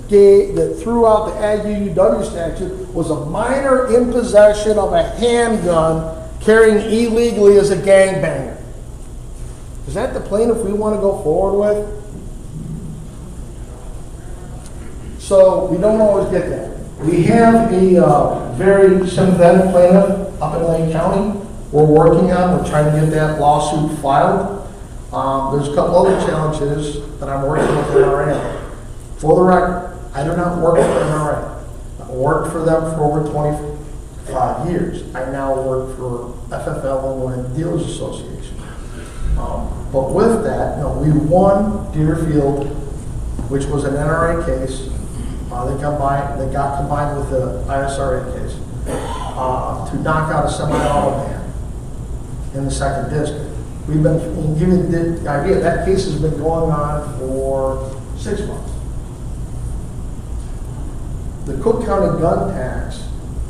threw out the Ag UUW statute, was a minor in possession of a handgun carrying illegally as a gangbanger. Is that the plaintiff we want to go forward with? So we don't always get that. We have a very sympathetic plaintiff up in Lake County we're working on. We're trying to get that lawsuit filed. There's a couple other challenges that I'm working with NRA. For the record, I do not work for NRA. I've worked for them for over 25 years. I now work for FFL, Illinois Dealers Association. But with that, we won Deerfield, which was an NRA case. They got combined with the ISRA case to knock out a semi-auto ban in the second district. We've been given the idea that case has been going on for 6 months. The Cook County gun tax,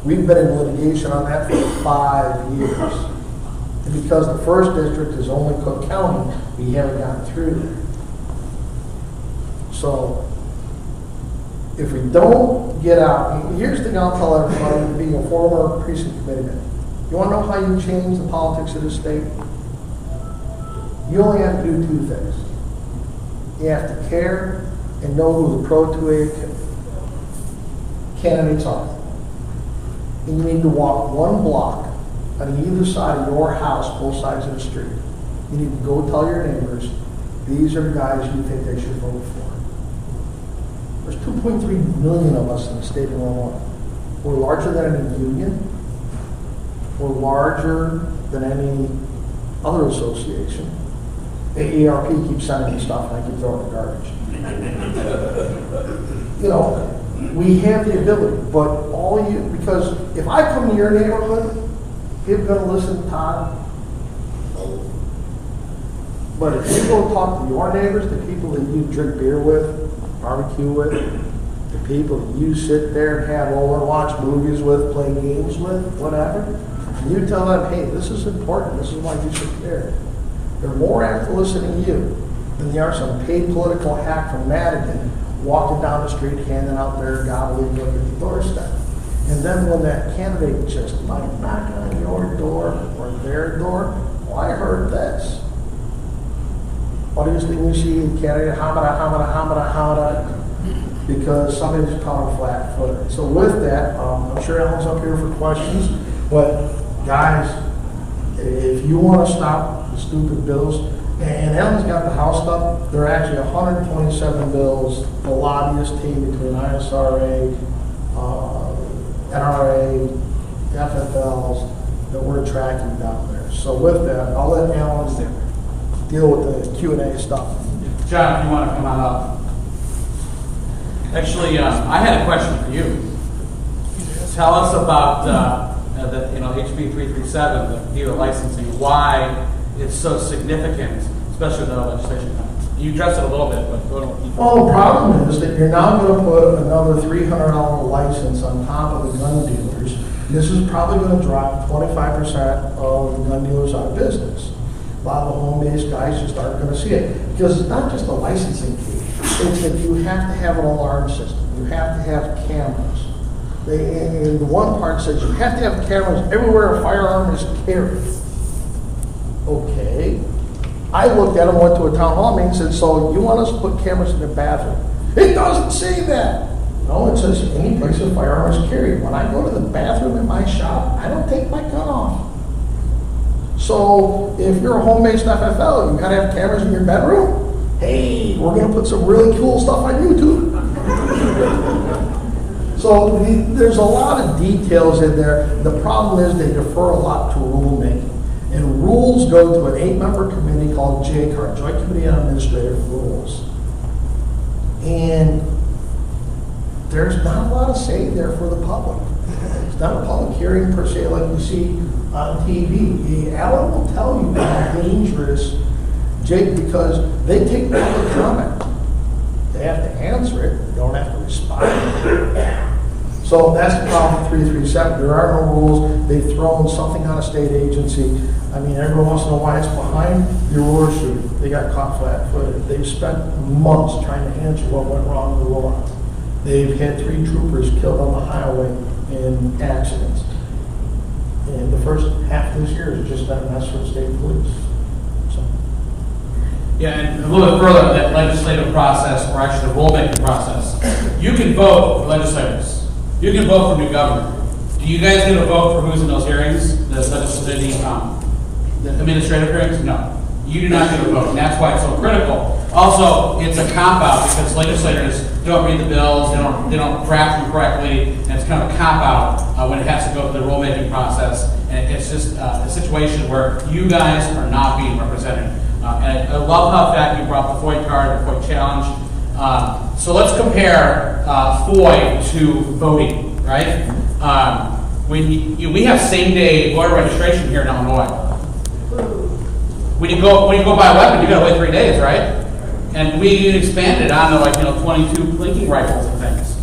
we've been in litigation on that for 5 years. And because the first district is only Cook County, we haven't gotten through there. So, if we don't get out, here's the thing I'll tell everybody, being a former precinct committeeman. You want to know how you change the politics of the state? You only have to do two things. You have to care and know who the pro 2A candidates are. And you need to walk one block on either side of your house, both sides of the street. You need to go tell your neighbors, these are the guys you think they should vote for. There's 2.3 million of us in the state of Illinois. We're larger than any union. We're larger than any other association. AARP keeps sending me stuff and I keep throwing it in the garbage. You know, we have the ability, but because if I come to your neighborhood, you're going to listen to Todd. But if you go talk to your neighbors, the people that you drink beer with, barbecue with, the people that you sit there and have over and watch movies with, play games with, whatever, and you tell them, hey, this is important, this is why you should care. They're more apt to listen to you than they are some paid political hack from Madigan walking down the street handing out their gobbledygook at the doorstep. And then when that candidate just might knock on your door or their door, well, I heard this. What is the you see the candidate hamada, because somebody's caught a flat footer. So with that, I'm sure Ellen's up here for questions, but guys, if you want to stop the stupid bills, and Ellen's got the House stuff, there are actually 127 bills, the lobbyist team between ISRA, NRA, FFLs, that we're tracking down there. So with that, I'll let Ellen deal with the Q&A stuff. John, if you want to come on up. Actually, I had a question for you. Tell us about the HB 337, the dealer licensing, why it's so significant, especially with the legislation. You addressed it a little bit, but go to deeper. Well, the problem is that you're now going to put another $300 license on top of the gun dealers. This is probably going to drop 25% of the gun dealers out of business. A lot of the home-based guys just aren't going to see it. Because it's not just a licensing fee. It's that you have to have an alarm system. You have to have cameras. And the one part says you have to have cameras everywhere a firearm is carried. Okay. I looked at them, went to a town hall meeting and said, so you want us to put cameras in the bathroom? It doesn't say that. No, it says any place a firearm is carried. When I go to the bathroom in my shop, I don't take my gun off. So if you're a home-based FFL, you gotta have cameras in your bedroom? Hey, we're gonna put some really cool stuff on YouTube. So there's a lot of details in there. The problem is they defer a lot to rulemaking. And rules go to an 8-member committee called JCAR, Joint Committee on Administrative Rules. And there's not a lot of say there for the public. It's not a public hearing per se like you see on TV. Alan will tell you how dangerous, Jake, because they take public comment. They have to answer it. They don't have to respond. So that's the problem with 337. There are no rules. They've thrown something on a state agency. I mean, every once in a while it's behind your roar shooting. They got caught flat-footed. They've spent months trying to answer what went wrong with the law. They've had 3 troopers killed on the highway in accidents. And the first half of this year has just been a mess for the state police. So. Yeah, and a little bit further, that legislative process, or actually the rulemaking process, you can vote for legislators. You can vote for new government. Do you guys get a vote for who's in those hearings? The administrative hearings? No. You do not get a vote, and that's why it's so critical. Also, it's a cop-out because legislators don't read the bills, they don't draft them correctly, and it's kind of a cop-out when it has to go through the rulemaking process. And it's just a situation where you guys are not being represented. And I love how that you brought the FOIA card, the FOIA challenge. So let's compare FOIA to voting, right? We have same-day voter registration here in Illinois. When you go buy a weapon, you got to wait 3 days, right? And we expanded on to 22 blinking rifles and things.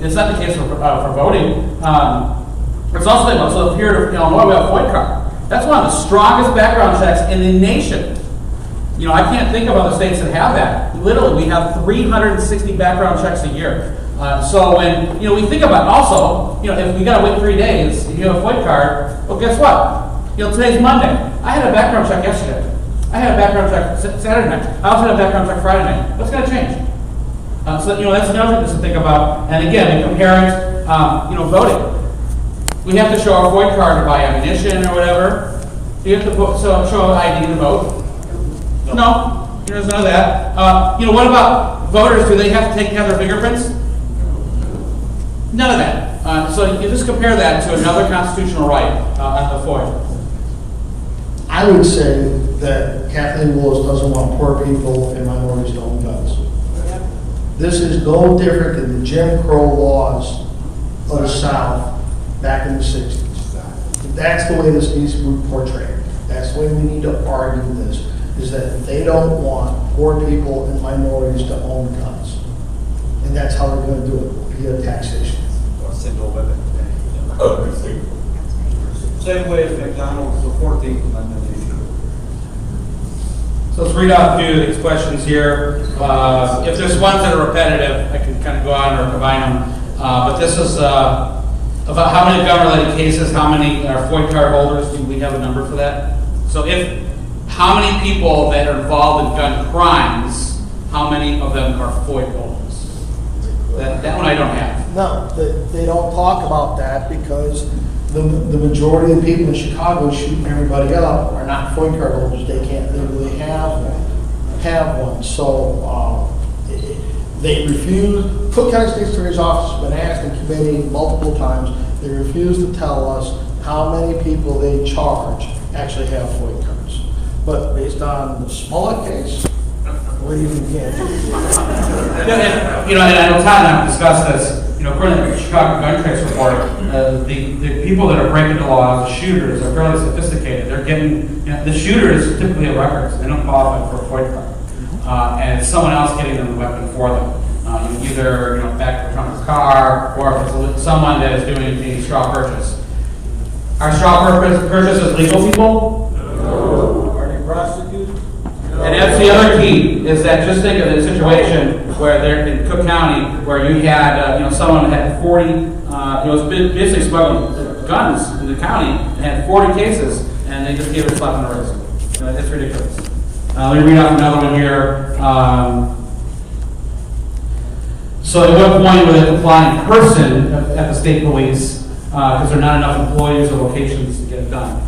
It's not the case for voting. It's also the same. So here in Illinois, we have FOIA card. That's one of the strongest background checks in the nation. You know, I can't think of other states that have that. Literally, we have 360 background checks a year. So when, you know, we think about also, you know, if we gotta wait 3 days, if you have a FOID card, well, guess what? You know, today's Monday. I had a background check yesterday. I had a background check Saturday night. I also had a background check Friday night. What's gonna change? So, you know, that's another thing just to think about. And again, we compare it, you know, voting. We have to show our FOID card to buy ammunition or whatever. Do you have to show ID to vote? No, there's none of that. You know, what about voters? Do they have to have their fingerprints? None of that. So you just compare that to another constitutional right on the FOID. I would say that Kathleen Willis doesn't want poor people and minorities to own guns. This is no different than the Jim Crow laws of the South back in the 60s. That's the way this needs to be portrayed. That's the way we need to argue this, is that they don't want poor people and minorities to own guns. And that's how they're going to do it, via taxation. Same way as McDonald's, the 14th Amendment issue. So let's read out a few of these questions here. If there's ones that are repetitive, I can kind of go on or combine them. But this is about how many gun-related cases, how many are FOID card holders. Do we have a number for that? So how many people that are involved in gun crimes, how many of them are FOID holders? That one I don't have. No, they don't talk about that because the majority of the people in Chicago shooting everybody up are not FOID card holders. They can't legally have one. So they refuse. Cook County State's Attorney's Office has been asked in committee multiple times. They refuse to tell us how many people they charge actually have FOID cards. But based on the Smollett case, what do you think? You know, and I know Todd and I have discussed this. You know, according to the Chicago Gun Trace Report, the people that are breaking the law, the shooters, are fairly sophisticated. They're getting, you know, the shooters typically have records. They don't qualify for a FOID card. And it's someone else getting them the weapon for them. Either, you know, back to the car, or if it's someone that is doing a straw purchase. Are straw purchases legal, people? No. Are they prosecuted? No. And that's the other key, is that just think of the situation where they're in Cook County, where you had, you know, someone that had 40, was basically smuggling guns in the county, and had 40 cases, and they just gave it a slap on the wrist. You know, it's ridiculous. Let me read off another one here. So at what point will they apply in person at the state police, because there are not enough employees or locations to get it done?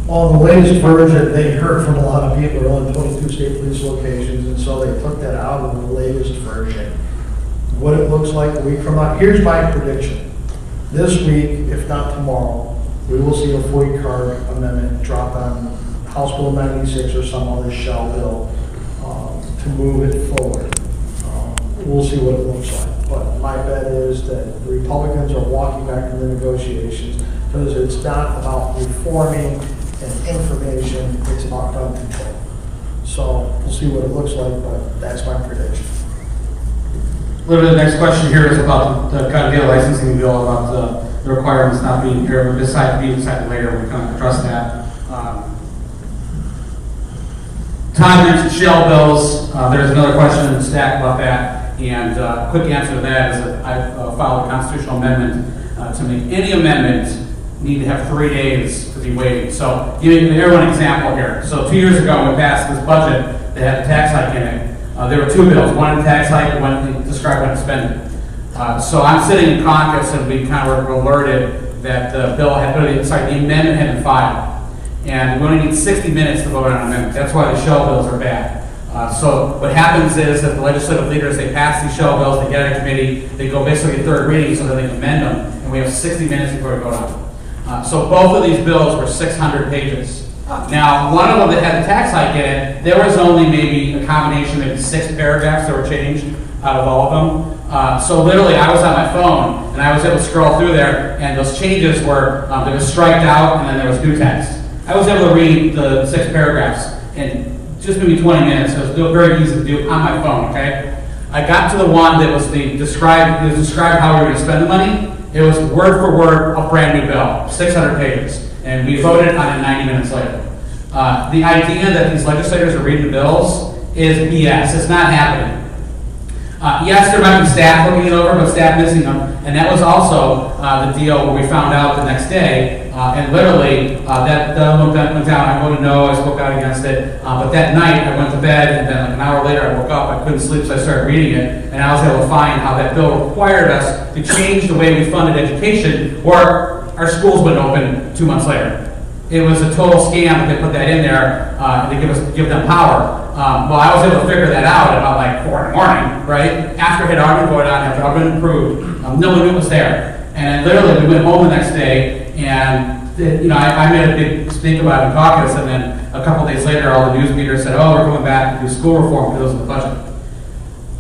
On the latest version, they heard from a lot of people, there are only 22 state police locations, and so they took that out of the latest version. What it looks like a week from now, here's my prediction. This week, if not tomorrow, we will see a FOID card amendment drop on House Bill 96 or some other shell bill to move it forward. We'll see what it looks like. But my bet is that the Republicans are walking back to the negotiations because it's not about reforming and information, it's about gun control. So we'll see what it looks like, but that's my prediction. Literally, the next question here is about the gun deal licensing bill, about the requirements not being here. We'll decide to be decided later. We kind of address that. Time mentioned shell bills. There's another question in the stack about that. And a quick answer to that is that I've filed a constitutional amendment to make any amendment need to have 3 days to be waiting. So giving everyone an example here. So 2 years ago, we passed this budget that had a tax hike in it. There were two bills, one in tax hike and one that described how to spend it. So I'm sitting in caucus and we kind of were alerted that the bill had, the amendment had been filed. And we only need 60 minutes to vote on an amendment. That's why the shell bills are bad. So what happens is that the legislative leaders, they pass these shell bills, they get out of committee, they go basically a third reading so that they can amend them, and we have 60 minutes before we vote on them. So both of these bills were 600 pages. Now, one of them that had a tax hike in it, there was only maybe a combination, maybe 6 paragraphs that were changed out of all of them. So literally, I was on my phone, and I was able to scroll through there, and those changes were, there was striked out, and then there was new text. I was able to read the 6 paragraphs in just maybe 20 minutes. So it was very easy to do on my phone, okay? I got to the one that was described how we were going to spend the money. It was word for word a brand new bill, 600 pages. And we voted on it 90 minutes later. The idea that these legislators are reading the bills is BS. It's not happening. Yes, there might be staff looking it over, but staff missing them. And that was also the deal where we found out the next day. And literally, that went down. I voted no. I spoke out against it. But that night, I went to bed, and then like an hour later, I woke up. I couldn't sleep, so I started reading it. And I was able to find how that bill required us to change the way we funded education, or our schools wouldn't open 2 months later. It was a total scam that they put that in there to give them power. Well, I was able to figure that out at about like 4 in the morning, right? After it had already been going on, after it had been approved, no one knew it was there. And literally, we went home the next day, and I made a big speak about it in caucus, and then a couple days later, all the news meters said, "Oh, we're coming back to do school reform because it was in the budget."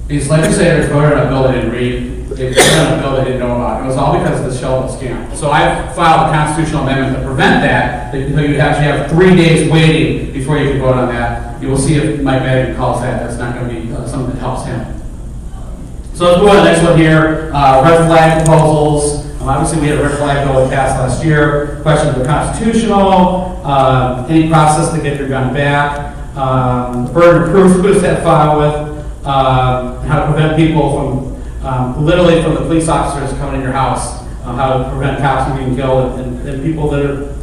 These legislators voted on a bill they didn't read. They voted on a bill they didn't know about. It was all because of the Sheldon scam. So I filed a constitutional amendment to prevent that. That you actually have 3 days waiting before you can vote on that. You will see if Mike Madigan calls that. That's not going to be something that helps him. So let's move on to the next one here. Red flag proposals. Obviously, we had a red flag bill that passed last year. Questions of the constitutional. Any process to get your gun back. Burden of proof. Who does that file with? How to prevent people from, literally from the police officers coming in your house, how to prevent cops from being killed and people that are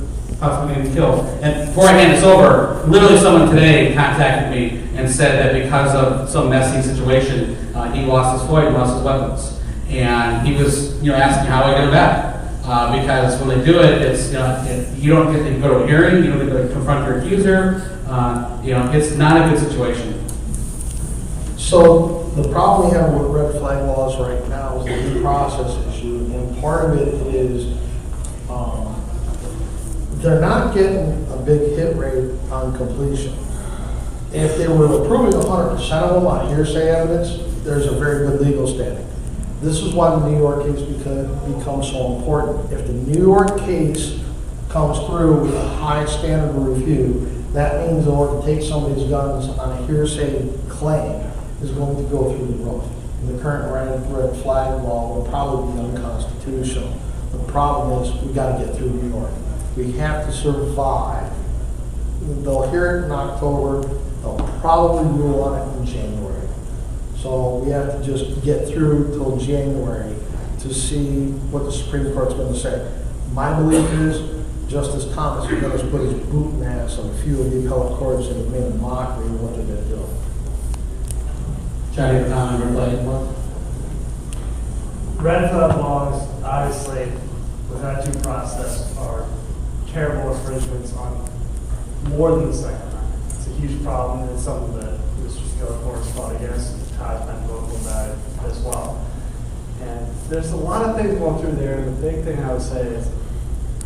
possibly getting killed. And before I hand this over, literally someone today contacted me and said that because of some messy situation, he lost his Floyd, lost his weapons. And he was, asking how I get it back. Because when they do it, it's, you don't get to go to a hearing, you don't get to confront your accuser. It's not a good situation. So the problem we have with red flag laws right now is the due process issue, and part of it is they're not getting a big hit rate on completion. If they were approving 100% of them on hearsay evidence, there's a very good legal standing. This is why the New York case becomes so important. If the New York case comes through with a high standard of review, that means in order to take somebody's guns on a hearsay claim is going to go through the roof. And the current red flag law will probably be unconstitutional. The problem is we've got to get through New York. We have to survive. They'll hear it in October. They'll probably rule on it in January. So we have to just get through till January to see what the Supreme Court's going to say. My belief is Justice Thomas is going to put his boot in the ass of a few of the appellate courts that have made a mockery of what they're going to do. Try to comment on red flag law. Red flag laws, obviously, without due process, are terrible infringements on more than the Second Amendment. It's a huge problem, and it's something that Mr. Skillicorn fought against, and Todd's been vocal about it as well. And there's a lot of things going through there, and the big thing I would say is,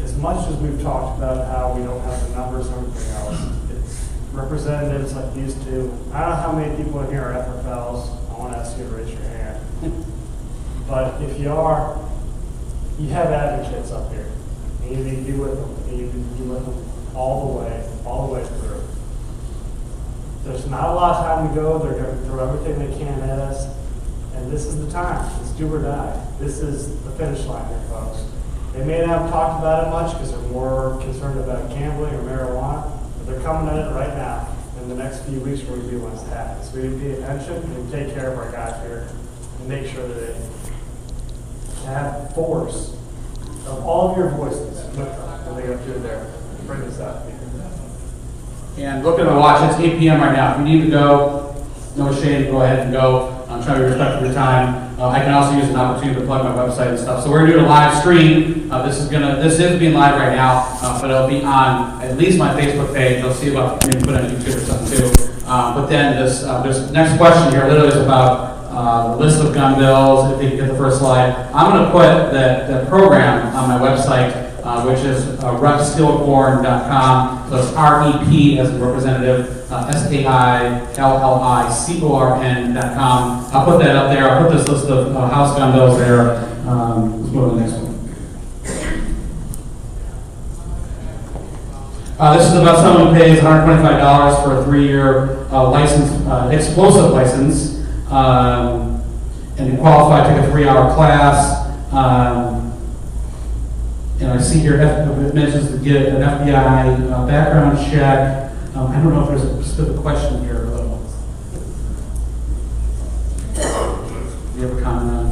as much as we've talked about how we don't have the numbers and everything else, it's representatives like these two. I don't know how many people in here are FFLs. I want to ask you to raise your hand. But if you are, you have advocates up here. And you need to be with them. And you need to be with them all the way through. There's not a lot of time to go. They're going to throw everything they can at us. And this is the time. It's do or die. This is the finish line here, folks. They may not have talked about it much because they're more concerned about gambling or marijuana, but they're coming at it right now. In the next few weeks, we're going to be ones to happen. So we need to pay attention and take care of our guys here and make sure that they have force of all of your voices with them when they go through there. Bring this up. And look at the watch, it's 8 p.m. right now. If you need to go, no shame, go ahead and go. I'm trying to be respectful of your time. I can also use an opportunity to plug my website and stuff. So we're doing a live stream. This is being live right now, but it'll be on at least my Facebook page. You'll see about maybe put it on YouTube or something too. But then this next question here literally is about the list of gun bills. If you can get the first slide, I'm going to put that program on my website, which is repskillicorn.com. So it's REP as a representative, SKILLICORN.com. I'll put that up there. I'll put this list of House gun bills there. Let's go to the next one. This is about someone who pays $125 for a 3-year license, explosive license, and you qualify to take a 3-hour class. And I see here it mentions to get an FBI background check. I don't know if there's a specific question here, though. Do you have a comment on?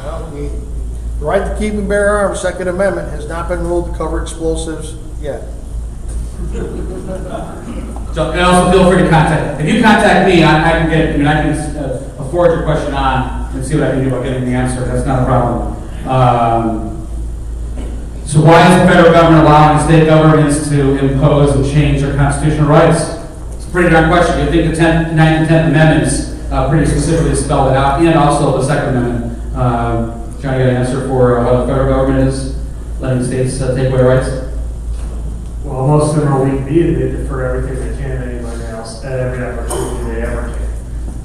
Well, the right to keep and bear arms, Second Amendment, has not been ruled to cover explosives yet. So, and also feel free to contact. If you contact me, I can get. I mean, I can forward your question on and see what I can do about getting the answer. That's not a problem. So, why is the federal government allowing state governments to impose and change their constitutional rights? It's a pretty darn question. You think the 9th and 10th Amendments pretty specifically spelled it out, and also the Second Amendment. Trying to get an answer for what the federal government is letting states take away rights. Well, most of them are weak beat. They defer everything they can to anybody else at every opportunity they ever can.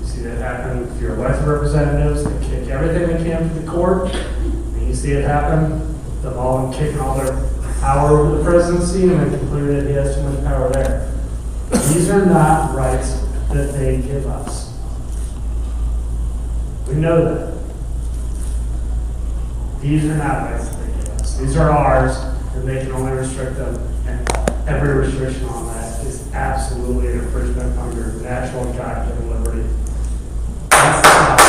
You see that happen with your elected representatives. They kick everything they can to the court. And you see it happen with them all kicking all their power over the presidency and then concluding that he has too much power there. These are not rights that they give us. We know that. These are not rights that they give us. These are ours, and they can only restrict them. And every restriction on that is absolutely an infringement on your natural God-given liberty. That's the problem.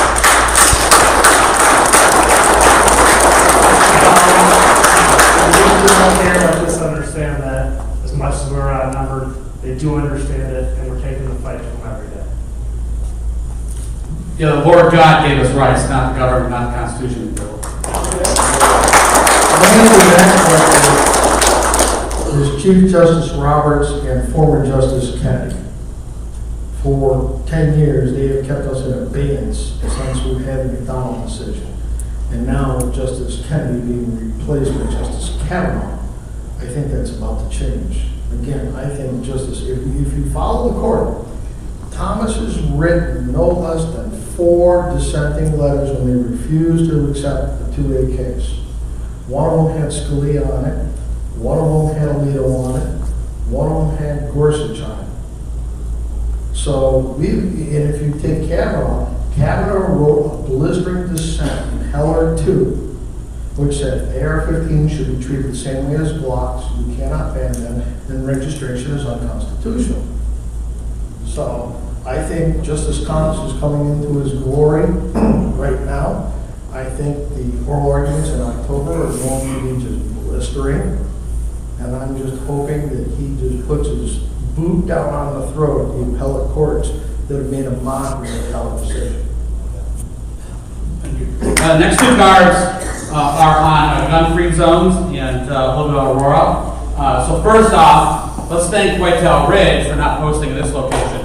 Out there, I just understand that as much as we're outnumbered, they do understand it, and we're taking the fight to them every day. Yeah, the Lord God gave us rights, not the government, not the Constitution. Is Chief Justice Roberts and former Justice Kennedy. For 10 years, they have kept us in abeyance since we've had the McDonald decision. And now with Justice Kennedy being replaced by Justice Kavanaugh, I think that's about to change. Again, I think Justice, if you follow the court, Thomas has written no less than 4 dissenting letters when they refused to accept the 2A case. One of them had Scalia on it, one of them had Alito on it, one of them had Gorsuch on it. So, and if you take Kavanaugh, Kavanaugh wrote a blistering dissent in Heller 2, which said AR-15 should be treated the same way as Glocks, you cannot ban them, and registration is unconstitutional. So, I think Justice Thomas is coming into his glory right now. I think the oral arguments in October are going to be just blistering. And I'm just hoping that he just puts his boot down on the throat of the appellate courts that have made a mockery of the appellate decision. Next 2 cards are on gun-free zones and a little bit of Aurora. So first off, let's thank Whitetail Ridge for not posting at this location.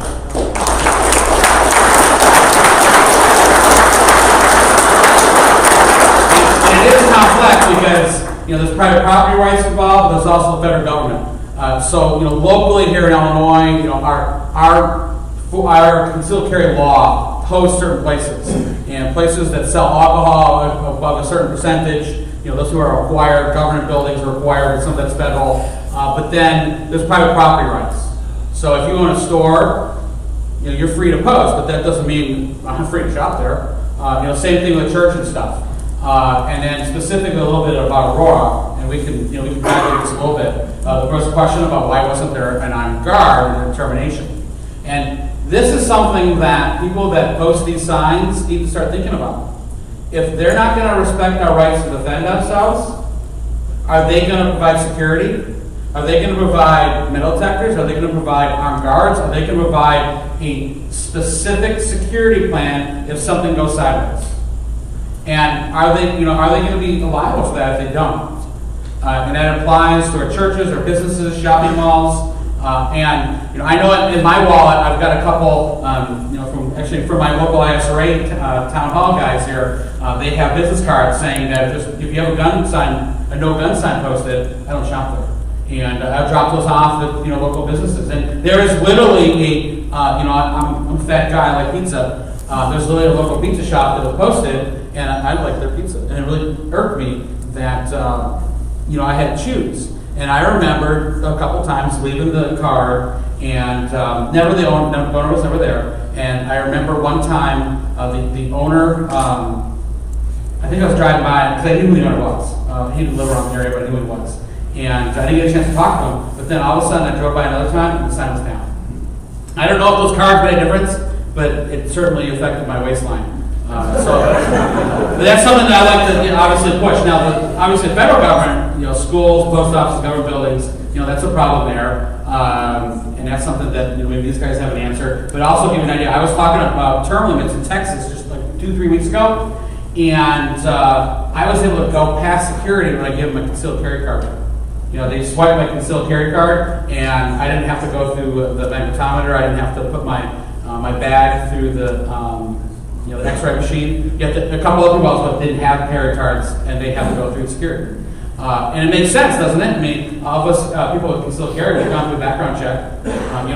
And it is complex because there's private property rights involved, but there's also the federal government. So locally here in Illinois, our concealed carry law posts certain places, and places that sell alcohol above a certain percentage. Those who are required, government buildings are required, some that's federal. But then there's private property rights. So if you own a store, you're free to post, but that doesn't mean I'm free to shop there. Same thing with church and stuff. And then specifically a little bit about Aurora, and we can evaluate this a little bit. There was a question about why wasn't there an armed guard in the determination. And this is something that people that post these signs need to start thinking about. If they're not going to respect our rights to defend ourselves, are they going to provide security? Are they going to provide metal detectors? Are they going to provide armed guards? Are they going to provide a specific security plan if something goes sideways? And are they going to be liable for that if they don't? And that applies to our churches, our businesses, shopping malls. And I know in my wallet I've got a couple, from my local ISRA town hall guys here. They have business cards saying that if you have a no gun sign posted, I don't shop there. And I've dropped those off at local businesses. And there is literally I'm a fat guy, I like pizza. There's literally a local pizza shop that was posted, and I like their pizza. And it really irked me that I had to choose. And I remember a couple times leaving the car, and the owner was never there. And I remember one time the owner, I think I was driving by because I knew who the owner was. He didn't live around the area, but I knew who he was. And I didn't get a chance to talk to him, but then all of a sudden I drove by another time and the sign was down. I don't know if those cards made a difference, but it certainly affected my waistline. But that's something that I like to obviously push. Now, obviously, the federal government, schools, post offices, government buildings, that's a problem there. And that's something that maybe these guys have an answer. But also give you an idea, I was talking about term limits in Texas just like 2-3 weeks ago, and I was able to go past security when I give them a concealed carry card. They swiped my concealed carry card, and I didn't have to go through the magnetometer. I didn't have to put my my bag through the the X-ray machine. Yet a couple of people didn't have carry cards, and they had to go through security. And it makes sense, doesn't it? I mean, all of us people with concealed carry, we've gone through a background check.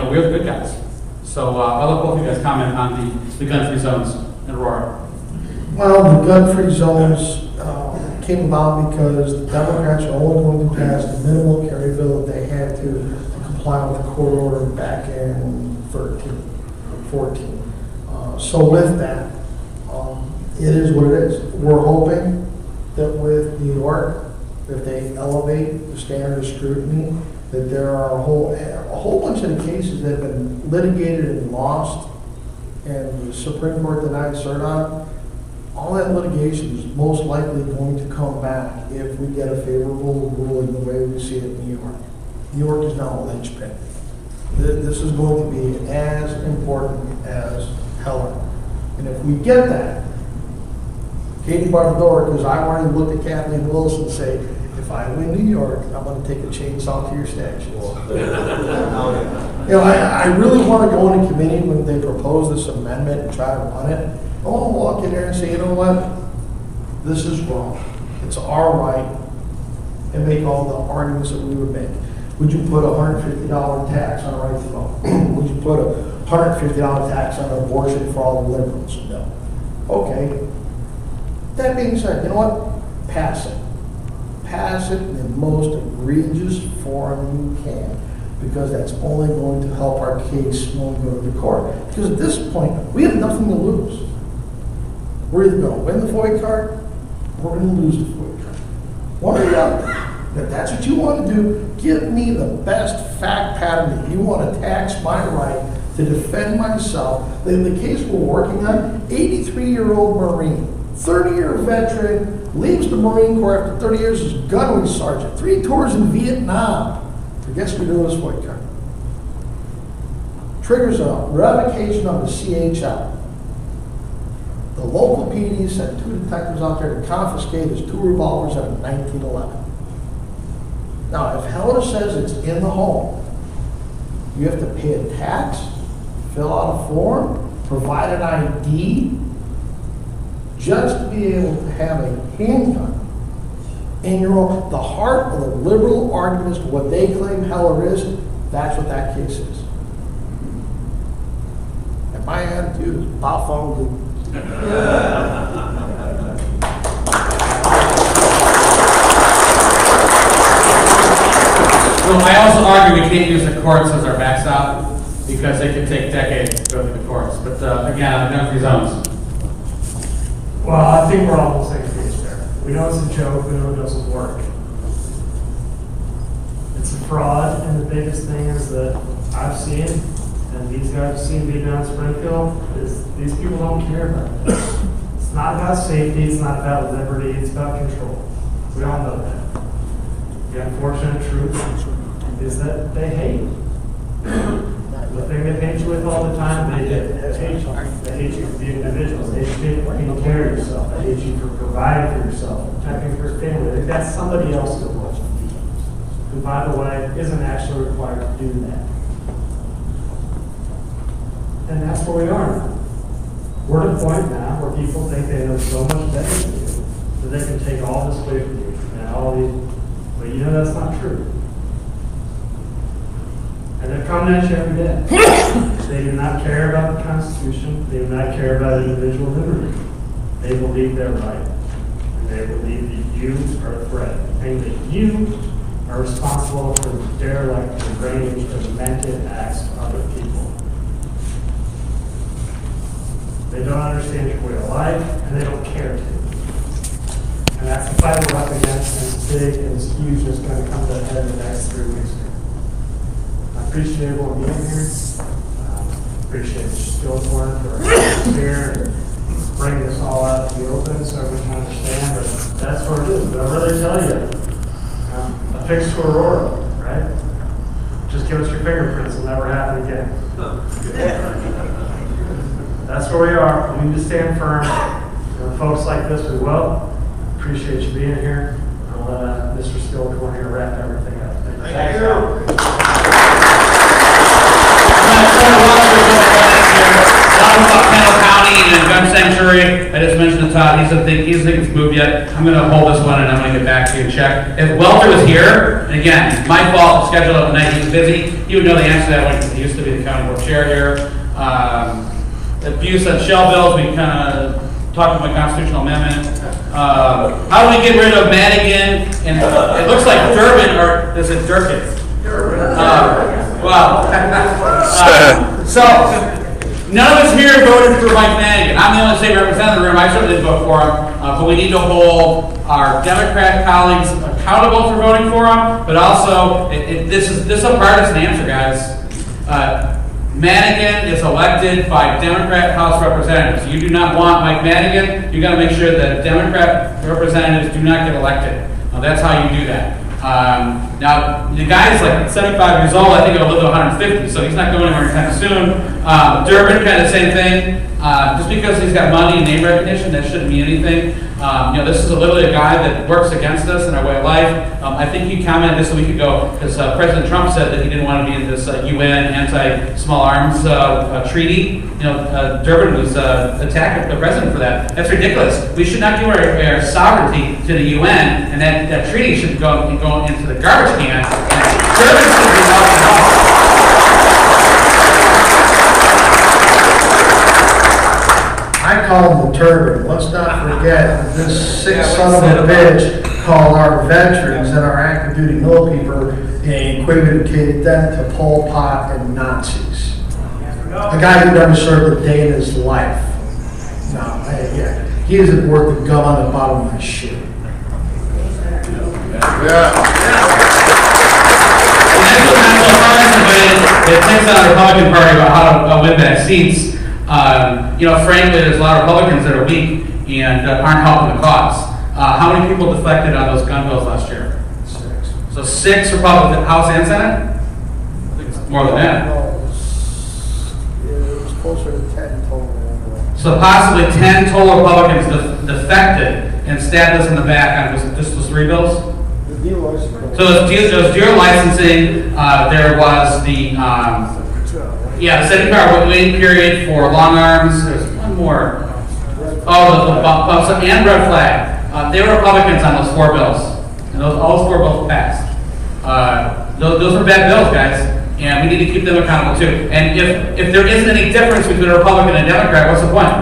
We're the good guys. So I'll let both of you guys comment on the gun-free zones in Aurora. Well, the gun-free zones came about because the Democrats are only going to pass the minimal carry bill that they had to comply with the court order back in 14. So with that, it is what it is. We're hoping that with New York, if they elevate the standard of scrutiny, that there are a whole bunch of the cases that have been litigated and lost, and the Supreme Court denied cert on. All that litigation is most likely going to come back if we get a favorable ruling the way we see it in New York. New York is now a linchpin. This is going to be as important as Heller. And if we get that, Katie Barbador, because I already looked at Kathleen Wilson and say, if I win New York, I'm going to take a chainsaw to your statue. I really want to go into committee when they propose this amendment and try to run it. I want to walk in there and say, you know what? This is wrong. It's our right, and make all the arguments that we would make. Would you put a $150 tax on a right to vote? Would you put a $150 tax on abortion for all the liberals? No. Okay. That being said, you know what? Pass it. Pass it in the most egregious form you can, because that's only going to help our case when we go to the court. Because at this point, we have nothing to lose. We're either going to win the FOIA card, or we're going to lose the FOIA card. One or the other. If that's what you want to do, give me the best fact pattern that you want to tax my right to defend myself. In the case we're working on, 83-year-old Marine, 30-year veteran, leaves the Marine Corps after 30 years as gunnery sergeant, 3 tours in Vietnam. So guess we're doing this FOIA card. Triggers a revocation of the CHL. The local PD sent 2 detectives out there to confiscate his 2 revolvers out of 1911. Now, if Heller says it's in the home, you have to pay a tax, fill out a form, provide an ID, just to be able to have a handgun in your own. The heart of the liberal argument as to what they claim Heller is, that's what that case is. And my attitude is baffled. Well, I also argue we can't use the courts as our backstop, because they can take decades to go through the courts. But again, on the gun-free zones. Well, I think we're all on the same page there. We know it's a joke, we know it doesn't work. It's a fraud, and the biggest thing is that I've seen, and these guys have seen me down in Springfield, is these people don't care about this. It's not about safety, it's not about liberty, it's about control. We all know that. The unfortunate truth is that they hate. The thing they hate you with all the time, they hate you. They hate you for being individuals. They hate you for taking care of yourself. They hate you for providing for yourself, protecting for your family. They've got somebody else to watch, who, by the way, isn't actually required to do that. And that's where we are now. We're at a point now where people think they know so much better than you that they can take all this away from you and all these. But you know that's not true. And they're coming at you every day. They do not care about the Constitution. They do not care about individual liberty. They believe they're right. And they believe that you are a threat. And that you are responsible for the derelict, deranged, demented acts of other people. They don't understand your way of life, and they don't care to. And And that's the fight we're up against, and it's big, and it's huge, and it's going to come to a head in the next 3 weeks. I appreciate everyone being here. Appreciate Skillicorn for being here and bringing this all out to the open so everyone can understand. But that's what it is. But I really tell you, a fixed Aurora, right? Just give us your fingerprints, it'll never happen again. That's where we are. We need to stand firm. And folks like this, we will. Appreciate you being here. I'll let Mr. Skillicorn here wrap everything up. Thank you. County and Gun Sanctuary. I just mentioned to Todd, he doesn't think it's moved yet. I'm going to hold this one and I'm going to get back to you and check. If Welter was here, and again, my fault, scheduled at night, he was busy. He would know the answer to that one. He used to be the county board chair here. Abuse on shell bills, we kind of talked about constitutional amendment. How do we get rid of Madigan? And it looks like Durbin, or is it Durkin? Well, so none of us here voted for Mike Madigan. I'm the only state representative in the room. I certainly didn't vote for him, but we need to hold our Democrat colleagues accountable for voting for him. But also, this is a partisan answer, guys. Madigan is elected by Democrat House representatives. You do not want Mike Madigan. You got to make sure that Democrat representatives do not get elected. That's how you do that. Now, the guy is like 75 years old. I think he'll live to 150, so he's not going anywhere anytime soon. Durbin, kind of the same thing. Just because he's got money and name recognition, that shouldn't mean anything. This is literally a guy that works against us in our way of life. I think he commented this a week ago because President Trump said that he didn't want to be in this UN anti-small arms treaty. Durbin was attacking the president for that. That's ridiculous. We should not give our sovereignty to the UN, and that treaty should go into the garbage can. Durbin should be out. I call him the turban. Let's not forget this sick son of a bitch called our veterans and our active duty military and equated them to Pol Pot and Nazis. A guy who never served a day in his life. No, he isn't worth the gum on the bottom of my shit. It takes on the Republican Party about how to win back seats. Frankly, there's a lot of Republicans that are weak and aren't helping the cause. How many people defected on those gun bills last year? 6. So 6 Republicans, House and Senate? I think it's more than that. It was closer to 10 total. So possibly 10 total Republicans defected and stabbed us in the back on just those 3 bills? The deal licensing. So there's dealer licensing. There was the 70-hour waiting period for long arms. There's one more. Oh, the bumps up and red flag. They were Republicans on those 4 bills, and all those 4 bills passed. Those were bad bills, guys, and we need to keep them accountable too. And if there isn't any difference between a Republican and a Democrat, what's the point?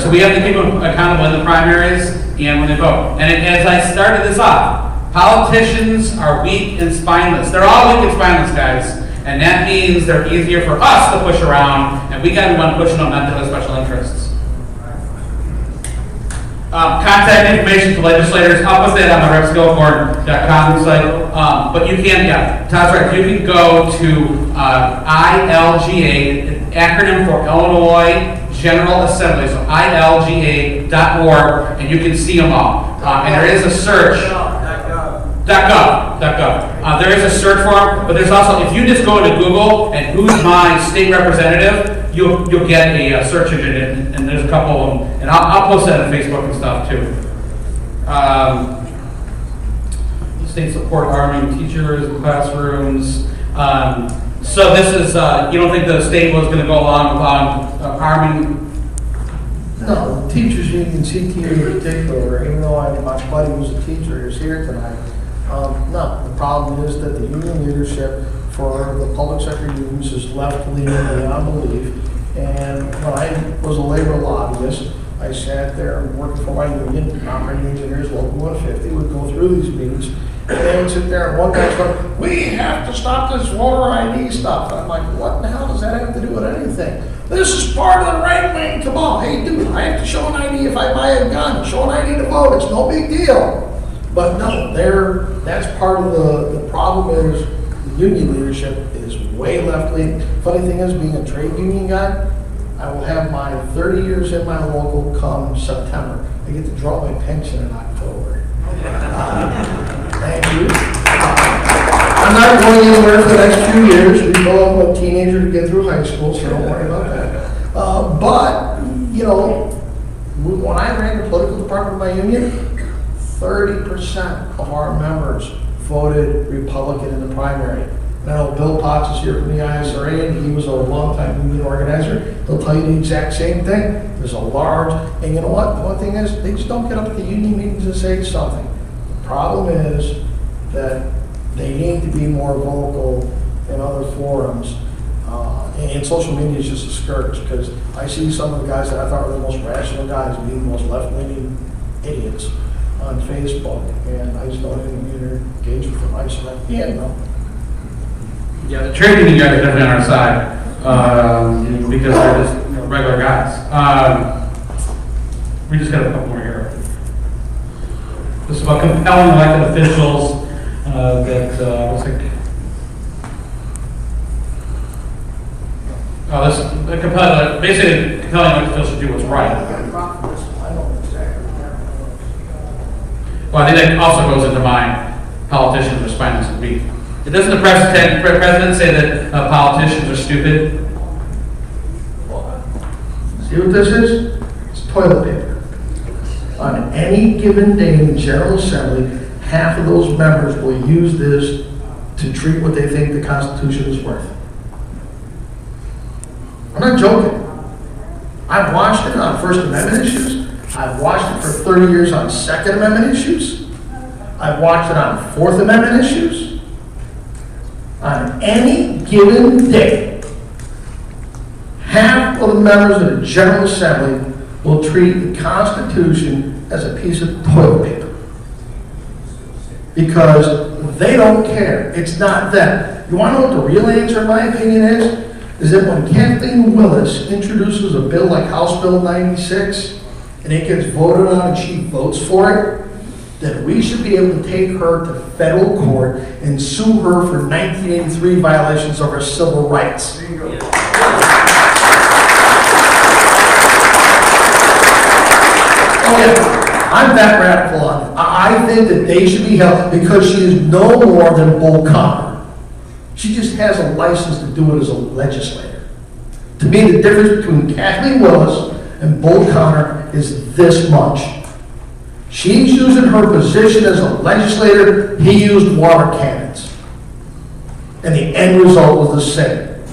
So we have to keep them accountable in the primaries and when they vote. And as I started this off, politicians are weak and spineless. They're all weak and spineless, guys. And that means they're easier for us to push around, and we got to want to push them on to special interests. Contact information for legislators. I'll put that on the repskillicorn.com site. But you can, Todd's right, you can go to ILGA, acronym for Illinois General Assembly, so ILGA.org, and you can see them all. And there is a search. .gov. There is a search for them, but there's also, if you just go into Google and who's my state representative, you'll get a search engine, and there's a couple of them, and I'll post that on Facebook and stuff too. State support arming teachers in classrooms. So this is, you don't think the state was going to go along with arming? No, the teachers union, CTA in particular, even though my buddy was a teacher who's here tonight, no, the problem is that the union leadership for the public sector unions is left-leaning beyond belief. And when I was a labor lobbyist, I sat there working for my union, operating engineers, local 150, would go through these meetings, and they would sit there and one guy's going, we have to stop this voter ID stuff. And I'm like, what the hell does that have to do with anything? This is part of the right Wayne, come on, hey dude, I have to show an ID if I buy a gun, show an ID to vote, it's no big deal. But no, that's part of the problem is the union leadership is way left-leaning. Funny thing is, being a trade union guy, I will have my 30 years in my local come September. I get to draw my pension in October. Thank you. I'm not going anywhere for the next few years. We go I'm a teenager to get through high school, so don't worry about that. But, you know, when I ran the political department of my union, 30% of our members voted Republican in the primary. And I know Bill Potts is here from the ISRA, and he was a longtime union organizer. He'll tell you the exact same thing. There's a large, and you know what? The one thing is, they just don't get up at the union meetings and say something. The problem is that they need to be more vocal in other forums. And social media is just a scourge, because I see some of the guys that I thought were the most rational guys being the most left-leaning idiots on Facebook, and I just don't even engage with them. I just like, yeah, no. Yeah, the trade union guys are definitely on our side because they're just regular guys. We just got a couple more here. This is about compelling elected officials that looks like. Oh, this compelling, basically compelling elected officials to do what's right. Well, I think that also goes into my politicians are spineless and weak. Doesn't the president say that politicians are stupid? See what this is? It's toilet paper. On any given day in the General Assembly, half of those members will use this to treat what they think the Constitution is worth. I'm not joking. I've watched it on First Amendment issues. I've watched it for 30 years on Second Amendment issues. I've watched it on Fourth Amendment issues. On any given day, half of the members of the General Assembly will treat the Constitution as a piece of toilet paper. Because they don't care. It's not them. You want to know what the real answer, in my opinion, is that when Kathleen Willis introduces a bill like House Bill 96, and it gets voted on and she votes for it, that we should be able to take her to federal court and sue her for 1983 violations of her civil rights. Oh yeah, I'm that radical on it. I think that they should be held because she is no more than Bull Connor. She just has a license to do it as a legislator. To me, the difference between Kathleen Willis and Bull Connor is this much. She's using her position as a legislator, he used water cannons. And the end result was the same.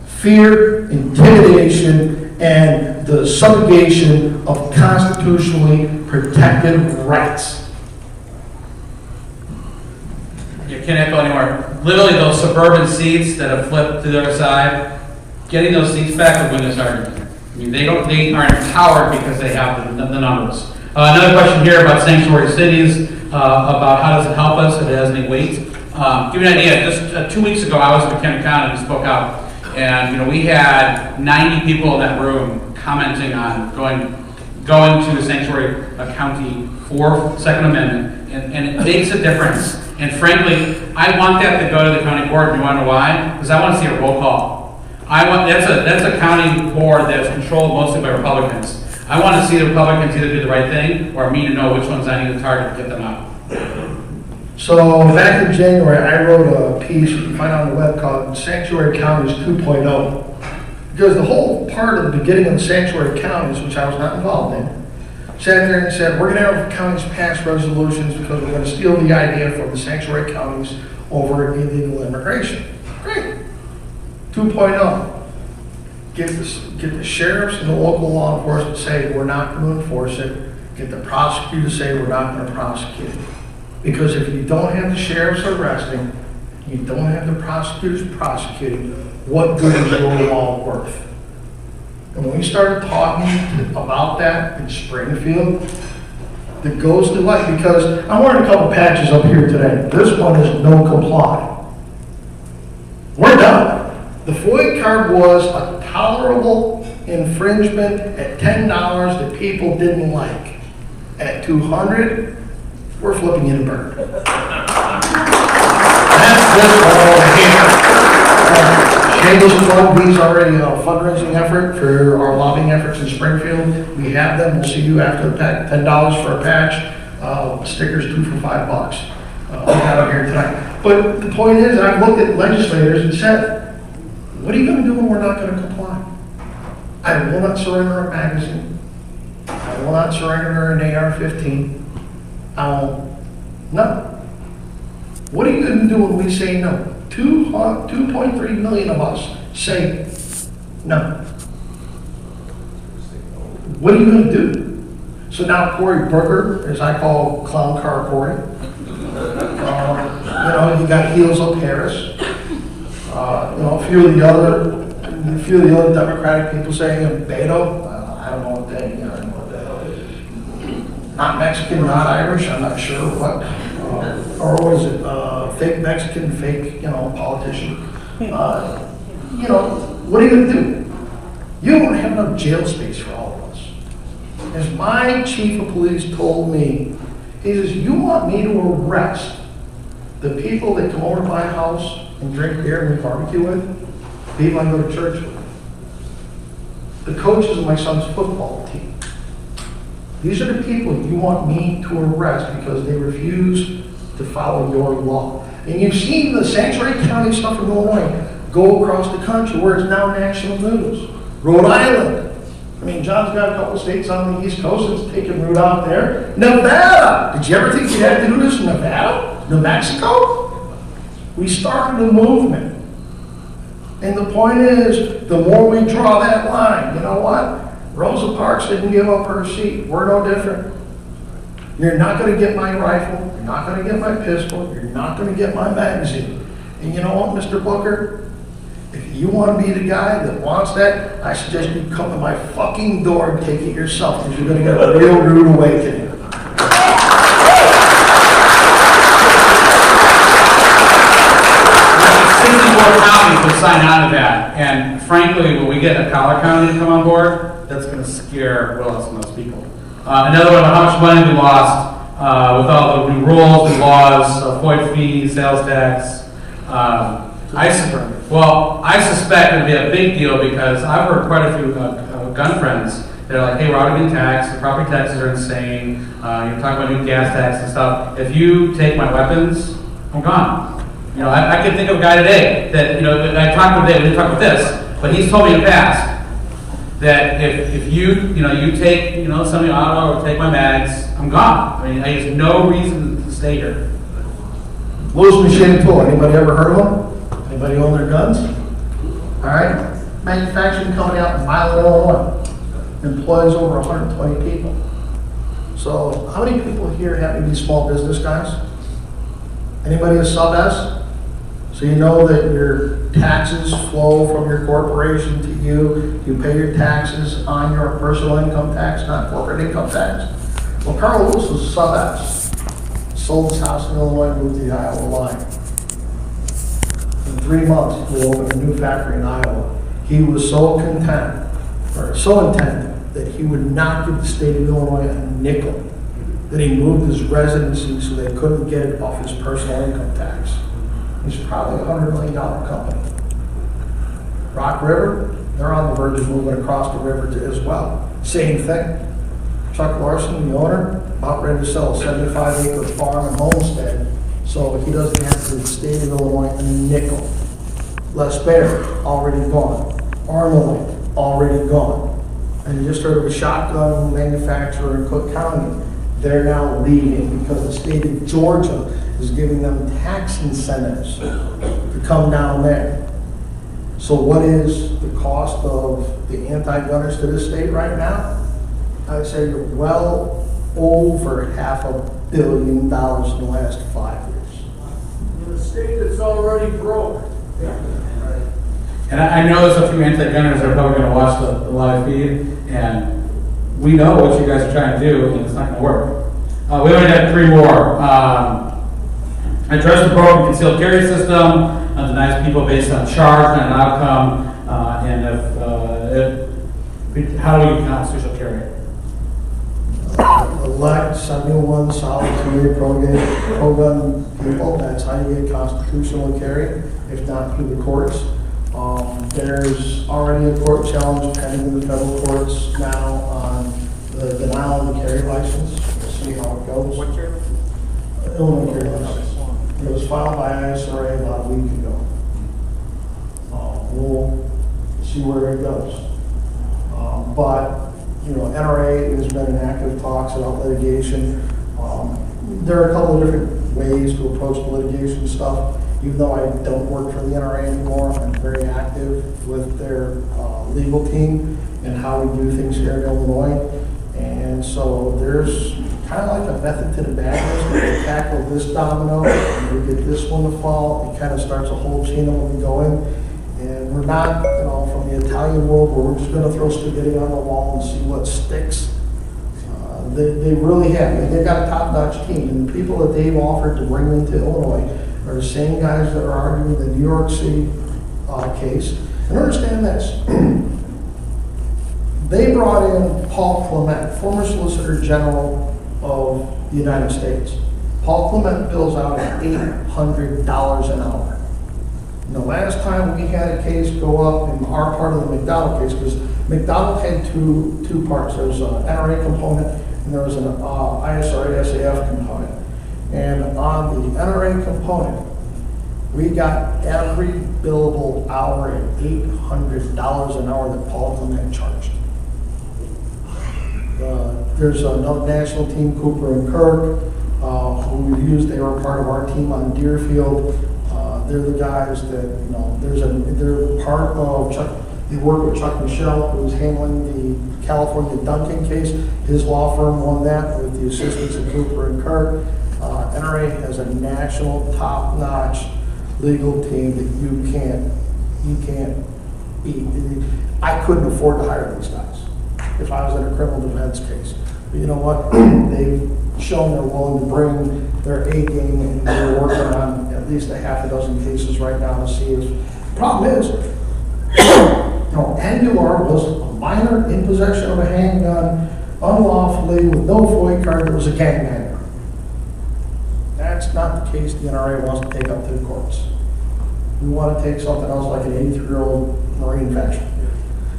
Fear, intimidation, and the subjugation of constitutionally protected rights. You can't echo anymore. Literally, those suburban seats that have flipped to the other side, getting those seats back would win this argument. I mean, they are empowered because they have the numbers. Another question here about sanctuary cities, about how does it help us if it has any weight. Give you an idea, just 2 weeks ago I was in McHenry County and spoke out, and we had 90 people in that room commenting on going to a sanctuary county for Second Amendment, and it makes a difference. And frankly, I want that to go to the county board. Do you want to know why? Because I want to see a roll call. That's a county board that's controlled mostly by Republicans. I want to see the Republicans either do the right thing or me to know which ones I need to target to get them out. So back in January, I wrote a piece you can find on the web called Sanctuary Counties 2.0. Because the whole part of the beginning of the sanctuary counties, which I was not involved in, sat there and said, we're going to have counties pass resolutions because we're going to steal the idea from the sanctuary counties over illegal immigration. Great. 2.0. Get the sheriffs and the local law enforcement to say we're not going to enforce it. Get the prosecutor to say we're not going to prosecute it. Because if you don't have the sheriffs arresting, you don't have the prosecutors prosecuting, what good is your law worth? And when we started talking about that in Springfield, the goes to light, because I'm wearing a couple patches up here today. This one is no comply. We're done. The FOIA card was a tolerable infringement at $10 that people didn't like. At $200, we're flipping you the bird. That's just all I hear. Shameless plug, these are a fundraising effort for our lobbying efforts in Springfield. We have them. We'll see you after the pack. $10 for a patch. Stickers 2 for $5. We have them here tonight. But the point is, I've looked at legislators and said, what are you going to do when we're not going to comply? I will not surrender a magazine. I will not surrender an AR-15. I won't. No. What are you going to do when we say no? 2.3 million of us say no. What are you going to do? So now Cory Booker, as I call Clown Car Cory, you got Heels of Paris. A few of the other Democratic people saying Beto. I don't know what they. Not Mexican, not Irish. I'm not sure what. Or was it fake Mexican, fake politician? What are you going to do? You don't have enough jail space for all of us. As my chief of police told me, he says, you want me to arrest the people that come over to my house and drink beer and we barbecue with, people I go to church with, the coaches of my son's football team. These are the people you want me to arrest because they refuse to follow your law. And you've seen the sanctuary county stuff in Illinois go across the country where it's now national news. Rhode Island. I mean, John's got a couple states on the East Coast that's taking root out there. Nevada. Did you ever think you had to do this in Nevada? New Mexico? We started a movement. And the point is, the more we draw that line, you know what? Rosa Parks didn't give up her seat. We're no different. You're not going to get my rifle. You're not going to get my pistol. You're not going to get my magazine. And you know what, Mr. Booker? If you want to be the guy that wants that, I suggest you come to my fucking door and take it yourself, because you're going to get a real rude awakening. Counties will sign on to that, and frankly, when we get a Collar County to come on board, that's going to scare Willis and those people. Another one, how much money we lost with all the new rules and laws, FOIA fee, sales tax. I suspect it'll be a big deal because I've heard quite a few gun friends that are like, hey, we're out of getting taxed, the property taxes are insane, you're talking about new gas tax and stuff. If you take my weapons, I'm gone. I can think of a guy today that, I talked with today, we didn't talk about this, but he's told me in the past that if you take, somebody out or take my mags, I'm gone. I mean, there's no reason to stay here. Lewis Machine Tool, anybody ever heard of them? Anybody own their guns? All right. Manufacturing company out in Milan, Illinois. Employs over 120 people. So how many people here happen to be small business guys? Anybody a sub S? So you know that your taxes flow from your corporation to you. You pay your taxes on your personal income tax, not corporate income tax. Well, Carl Lewis was a sub S. Sold his house in Illinois, moved to the Iowa line. In 3 months, he opened a new factory in Iowa. He was so intent that he would not give the state of Illinois a nickel, that he moved his residency so they couldn't get it off his personal income tax. He's probably a $100 million company. Rock River, they're on the verge of moving across the river as well. Same thing. Chuck Larson, the owner, about ready to sell a 75-acre farm and homestead, so he doesn't have to give the state of Illinois a nickel. Les Baird, already gone. Armalite, already gone. And you just heard of a shotgun manufacturer in Cook County. They're now leaving because the state of Georgia is giving them tax incentives to come down there. So what is the cost of the anti-gunners to this state right now? I'd say you're well over $500 million in the last 5 years. In a state that's already broke. And I know there's a few anti-gunners that are probably going to watch the live feed, and we know what you guys are trying to do, and it's not going to work. We already had 3 more. Address the broken concealed carry system, denies people based on charge, not an outcome, and if How do you constitutional carry? Elect 71 solitary pro-gun people, that's how you get constitutional carry, if not through the courts. There's already a court challenge pending in the federal courts now on the denial of the carry license. We'll see how it goes. What year? Illinois carry license. It was filed by ISRA about a week ago. We'll see where it goes. But, you know, NRA has been in active talks about litigation. There are a couple of different ways to approach the litigation stuff. Even though I don't work for the NRA anymore, I'm very active with their legal team and how we do things here in Illinois. And so there's kind of like a method to the madness. We tackle this domino, and we get this one to fall. It kind of starts a whole chain of them going. And we're not, you know, from the Italian world where we're just going to throw spaghetti on the wall and see what sticks. They really have. They've got a top-notch team. And the people that they've offered to bring into Illinois are the same guys that are arguing the New York City case. And understand this. They brought in Paul Clement, former Solicitor General of the United States. Paul Clement bills out at $800 an hour. And the last time we had a case go up in our part of the McDonald case, because McDonald had two parts. There was an NRA component and there was an ISRA SAF component. And on the NRA component, we got every billable hour at $800 an hour that Paul Clement charged. There's another national team, Cooper and Kirk, who we used. They were part of our team on Deerfield. They're the guys that, you know, they're part of Chuck. They work with Chuck Michelle, who's handling the California Duncan case. His law firm won that with the assistance of Cooper and Kirk. NRA has a national top-notch legal team that you can't beat. I couldn't afford to hire these guys if I was in a criminal defense case. But you know what? They've shown they're willing to bring their A game, and they're working on at least a half a dozen cases right now to see if. The problem is, you know, Angular was a minor in possession of a handgun unlawfully with no FOIA card that was a gangbanger. That's not the case the NRA wants to take up to the courts. We want to take something else like an 83-year-old Marine veteran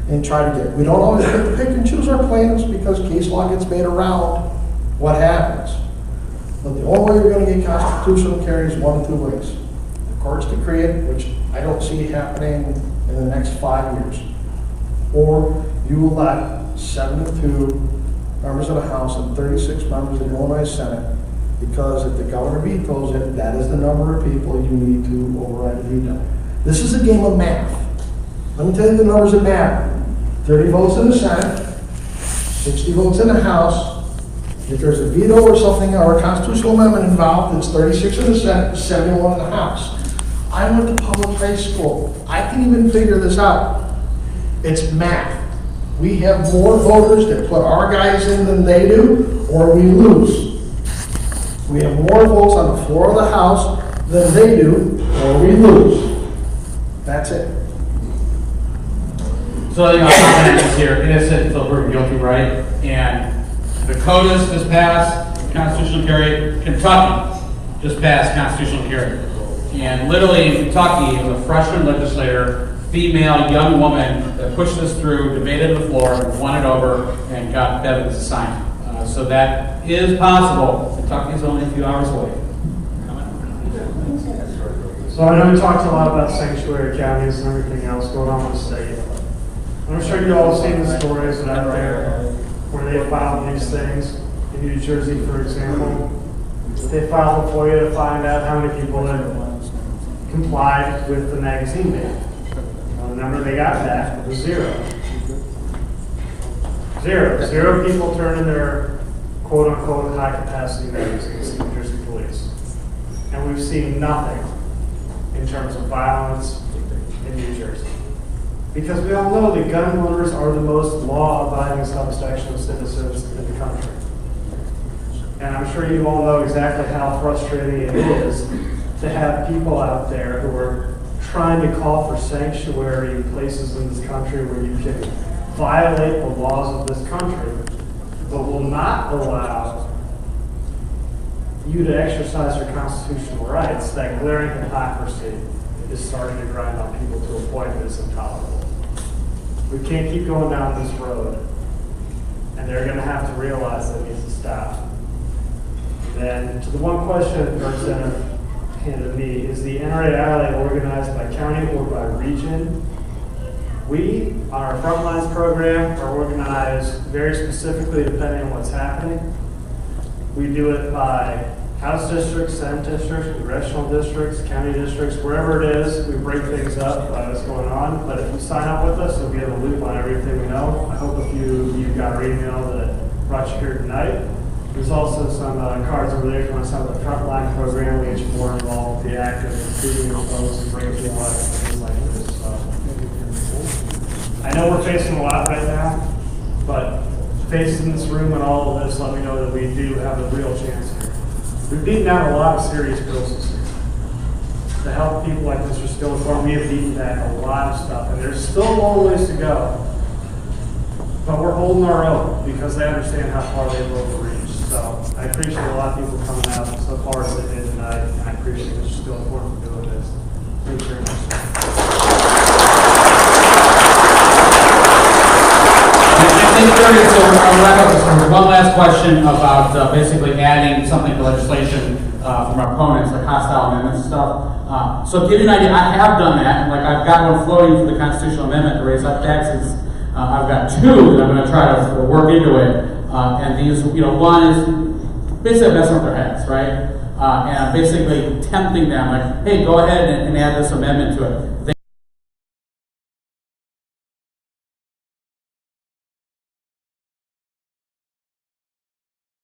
and try to get. We don't always get to pick and choose our plaintiffs because case law gets made around what happens. But the only way you're going to get constitutional carry is one of two ways. The courts decree it, which I don't see happening in the next 5 years. Or you elect 72 members of the House and 36 members of the Illinois Senate, because if the governor vetoes it, that is the number of people you need to override the veto. This is a game of math. Let me tell you the numbers that matter. 30 votes in the Senate, 60 votes in the House. If there's a veto or something, or a constitutional amendment involved, it's 36 in the Senate, 71 in the House. I went to public high school. I can even figure this out. It's math. We have more voters that put our guys in than they do, or we lose. We have more votes on the floor of the House than they do, or we lose. That's it. So, you know, I'm here, innocent until proven guilty, right? And Dakota's just passed constitutional carry. Kentucky just passed constitutional carry. And literally in Kentucky, it was a freshman legislator, female, young woman that pushed this through, debated the floor, won it over, and got Bevin's assignment. So that is possible. Kentucky is only a few hours away. So I know we talked a lot about sanctuary counties and everything else going on in the state. I'm sure you all have seen the stories that are out there where they filed these things. In New Jersey, for example, they filed a FOIA to find out how many people had complied with the magazine ban. Well, the number they got back was zero. Zero people turned in their quote-unquote high-capacity magazines to New Jersey police. And we've seen nothing in terms of violence in New Jersey. Because we all know that gun owners are the most law-abiding subsection of citizens in the country. And I'm sure you all know exactly how frustrating it is to have people out there who are trying to call for sanctuary in places in this country where you can violate the laws of this country, but will not allow you to exercise your constitutional rights, that glaring hypocrisy is starting to grind on people to a point that is intolerable. We can't keep going down this road, and they're going to have to realize that it needs to stop. Then, to the one question the representative handed me, is the NRA organized by county or by region? We, on our Frontlines program, are organized very specifically depending on what's happening. We do it by House districts, Senate districts, congressional districts, county districts, wherever it is, we break things up by what's going on. But if you sign up with us, you'll be in the loop on everything we know. I hope if you got our email that brought you here tonight. There's also some cards over there from some of the Frontline program, which is more involved with the act of recruiting the folks and bringing people out and things like this. So I know we're facing a lot right now, but facing this room and all of this, let me know that we do have a real chance here. We've beaten down a lot of serious bills this year. To help people like Mr. Skillicorn, we have beaten back a lot of stuff, and there's still a long ways to go. But we're holding our own because they understand how far they've overreached. So I appreciate a lot of people coming out so far as they did tonight, and I appreciate Mr. Skillicorn for doing this. Thank you very much. So I'll wrap up this one. One last question about basically adding something to legislation from our opponents, like hostile amendment stuff. So to give you an idea, I have done that, and like I've got one floating for the constitutional amendment to raise up taxes. I've got two that I'm going to try to work into it, and these, one is basically messing with their heads, right? And I'm basically tempting them, like, hey, go ahead and add this amendment to it.